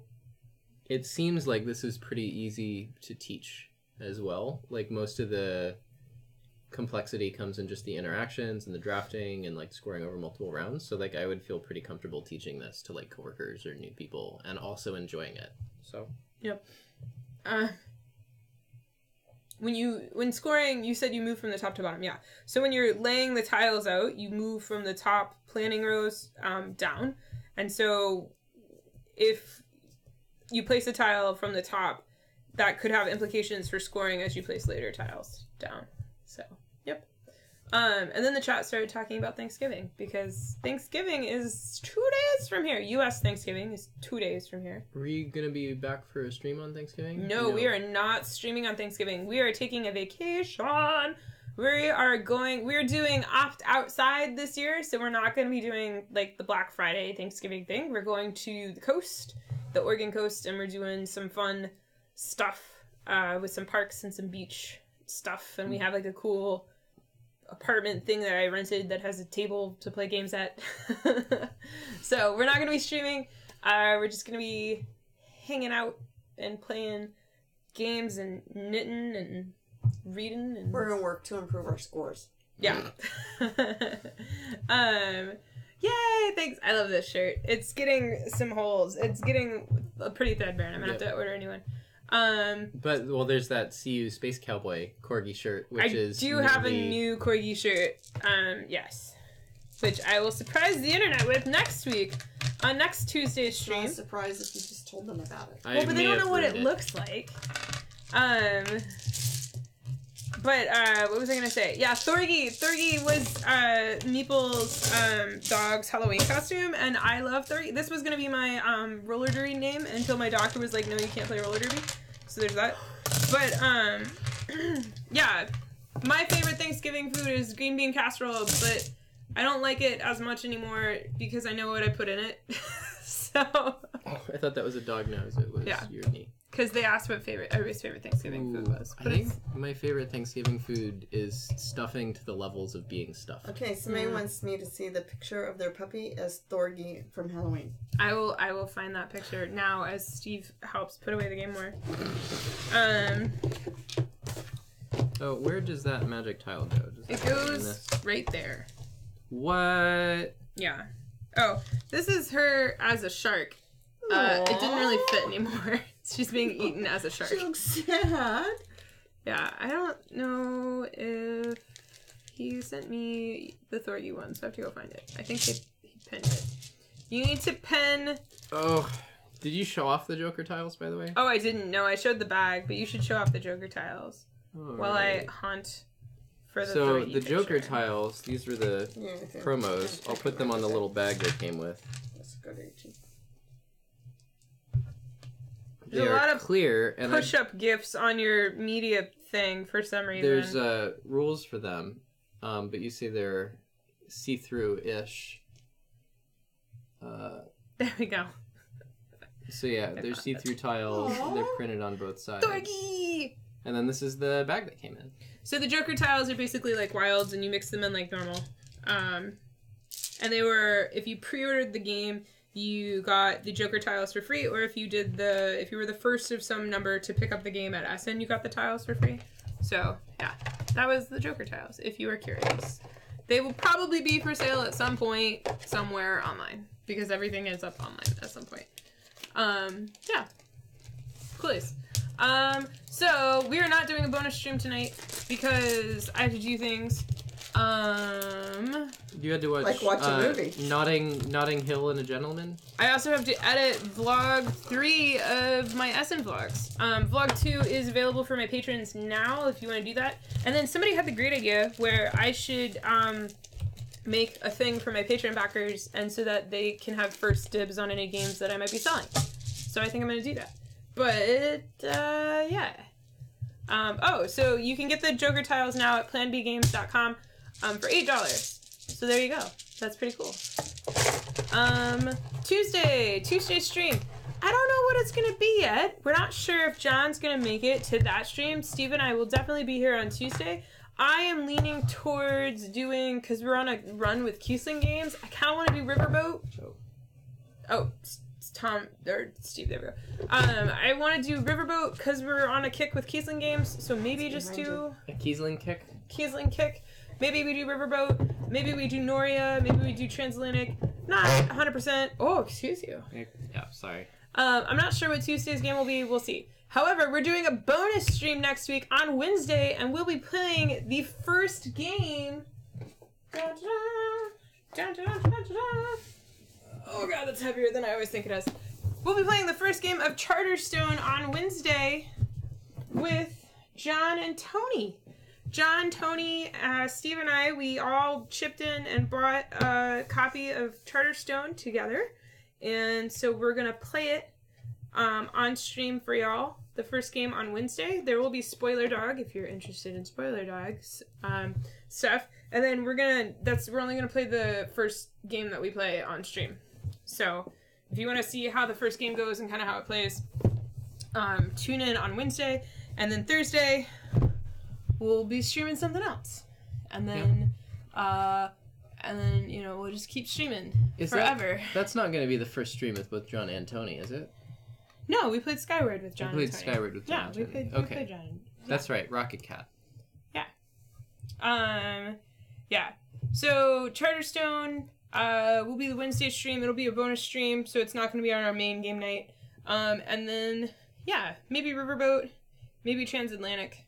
it seems like this is pretty easy to teach as well. Like, most of the complexity comes in just the interactions and the drafting and like scoring over multiple rounds. So like I would feel pretty comfortable teaching this to like coworkers or new people and also enjoying it. So yep. When scoring, you said you move from the top to bottom. Yeah. So when you're laying the tiles out, you move from the top planning rows down. And so if you place a tile from the top, that could have implications for scoring as you place later tiles down. So, yep. And then the chat started talking about Thanksgiving, because Thanksgiving is 2 days from here. U.S. Thanksgiving is 2 days from here. Are we going to be back for a stream on Thanksgiving? No, we are not streaming on Thanksgiving. We are taking a vacation. We're doing opt outside this year, so we're not going to be doing like the Black Friday Thanksgiving thing. We're going to the coast, the Oregon coast, and we're doing some fun stuff with some parks and some beach stuff, and we have like a cool apartment thing that I rented that has a table to play games at. So we're not going to be streaming. We're just going to be hanging out and playing games and knitting and reading. And we're going to work to improve our scores. Yeah. Yay! Thanks. I love this shirt. It's getting some holes. It's getting a pretty threadbare, and I'm going to have to order a new one. But there's that CU Space Cowboy corgi shirt, which I do have a new corgi shirt. Yes, which I will surprise the internet with next week on next Tuesday's stream. I'm surprised if you just told them about it. Well, but they don't know what it looks like. But what was I gonna say? Yeah, Thorgy was Meeple's dog's Halloween costume, and I love Thorgy. This was gonna be my roller derby name until my doctor was like, no, you can't play roller derby. So there's that. But yeah, my favorite Thanksgiving food is green bean casserole, but I don't like it as much anymore because I know what I put in it. So I thought that was a dog nose. It was your knee. Because they asked what everybody's favorite Thanksgiving food was. I think my favorite Thanksgiving food is stuffing to the levels of being stuffed. Okay, somebody wants me to see the picture of their puppy as Thorgy from Halloween. I will find that picture now as Steve helps put away the game more. Oh, where does that magic tile go? It goes right there. What? Yeah. Oh, this is her as a shark. It didn't really fit anymore. She's being eaten as a shark. She looks sad. Yeah, I don't know if he sent me the Thorgy one, so I have to go find it. I think he pinned it. You need to pin... Oh, did you show off the Joker tiles, by the way? Oh, I didn't. No, I showed the bag, but you should show off the Joker tiles while I hunt for the So Thorgy the Joker picture. tiles, these were the promos. I'll put them on the little bag they came with. That's good, AG. They There's a lot are of clear, and push-up gifts on your media thing for some reason. there's rules for them, but you see they're see-through-ish. There we go. So yeah, they're see-through tiles. Aww. They're printed on both sides. Thorgy! And then this is the bag that came in. So the Joker tiles are basically like wilds, and you mix them in like normal. And they were, if you pre-ordered the game, you got the Joker tiles for free, or if you were the first of some number to pick up the game at Essen, you got the tiles for free. So yeah, that was the Joker tiles, if you were curious. They will probably be for sale at some point, somewhere online, because everything is up online at some point. Yeah. Coolies. So we are not doing a bonus stream tonight because I have to do things. You had to watch, Like watch a movie. Notting Hill and a Gentleman. I also have to edit vlog 3 of my Essen vlogs. Vlog 2 is available for my patrons now if you want to do that. And then somebody had the great idea where I should make a thing for my Patreon backers, and so that they can have first dibs on any games that I might be selling. So I think I'm going to do that. But, yeah. Oh, so you can get the Joker tiles now at planbgames.com for $8. So there you go. That's pretty cool. Tuesday stream. I don't know what it's going to be yet. We're not sure if John's going to make it to that stream. Steve and I will definitely be here on Tuesday. I am leaning towards doing, because we're on a run with Kiesling games, I kind of want to do Riverboat. Oh, Tom, or Steve, there we go. I want to do Riverboat because we're on a kick with Kiesling games, so maybe just do A Kiesling kick. Kiesling kick. Maybe we do Riverboat. Maybe we do Noria. Maybe we do Transatlantic. Not 100%. Oh, excuse you. Yeah, sorry. I'm not sure what Tuesday's game will be. We'll see. However, we're doing a bonus stream next week on Wednesday, and we'll be playing the first game. Oh god, that's heavier than I always think it is. We'll be playing the first game of Charterstone on Wednesday with John and Tony. John, Tony, Steve, and I, we all chipped in and bought a copy of Charterstone together. And so we're going to play it on stream for y'all. The first game on Wednesday. There will be Spoiler Dog if you're interested in Spoiler Dogs stuff. And then we're only going to play the first game that we play on stream. So if you want to see how the first game goes and kind of how it plays, tune in on Wednesday. And then Thursday, we'll be streaming something else. And then, we'll just keep streaming forever. That's not going to be the first stream with both John and Tony, is it? No, we played Skyward with John and Tony. We played Skyward with John and Tony. We played John and... Yeah. That's right, Rocket Cat. Yeah. Yeah. So, Charterstone will be the Wednesday stream. It'll be a bonus stream, so it's not going to be on our main game night. And then, yeah, maybe Riverboat, maybe Transatlantic.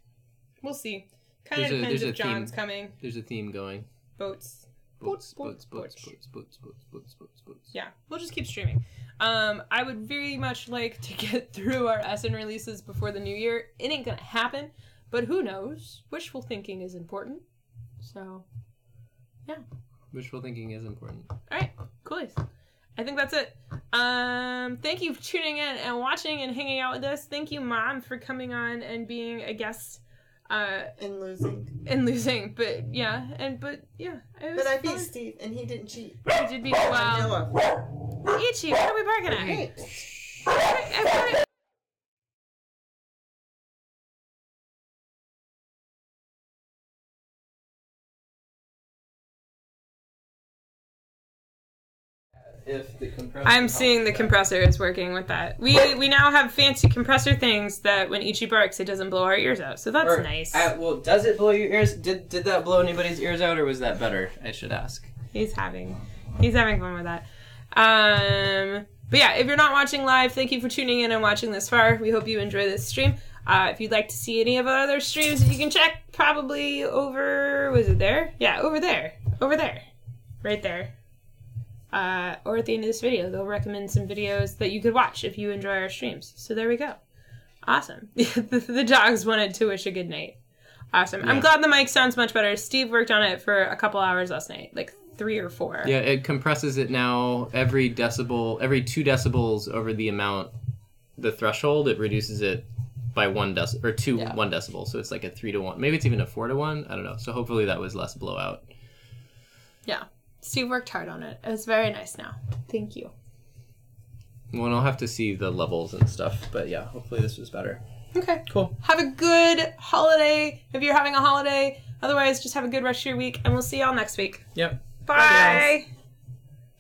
We'll see. Kind of depends if John's coming. There's a theme going. Boats. Boats. Yeah, we'll just keep streaming. I would very much like to get through our Essen releases before the new year. It ain't gonna happen, but who knows? Wishful thinking is important. So, yeah. Wishful thinking is important. Alright, cool. I think that's it. Thank you for tuning in and watching and hanging out with us. Thank you, Mom, for coming on and being a guest. And losing. But yeah. But I beat Steve, and he didn't cheat. You did beat well. Itchy, what are we barking at? Hey. I've got it. if the compressor. I'm seeing the compressor is working with that. We now have fancy compressor things that when Ichi barks, it doesn't blow our ears out. So that's nice. Well, does it blow your ears? Did that blow anybody's ears out, or was that better? I should ask. He's having fun with that. But yeah, if you're not watching live, thank you for tuning in and watching this far. We hope you enjoy this stream. If you'd like to see any of our other streams, you can check probably over. Was it there? Yeah, over there, right there. Or at the end of this video, they'll recommend some videos that you could watch if you enjoy our streams. So there we go. Awesome. The dogs wanted to wish a good night. Awesome. Yeah. I'm glad the mic sounds much better. Steve worked on it for a couple hours last night, like 3 or 4. Yeah, it compresses it now every 2 decibels over the threshold. It reduces it by 1 decibel, or 1 decibel. So it's like a 3 to 1. Maybe it's even a 4 to 1. I don't know. So hopefully that was less blowout. Yeah. Steve worked hard on it. It's very nice now. Thank you. Well, and I'll have to see the levels and stuff. But yeah, hopefully this was better. Okay. Cool. Have a good holiday if you're having a holiday. Otherwise, just have a good rest of your week. And we'll see y'all next week. Yep. Bye. Bye.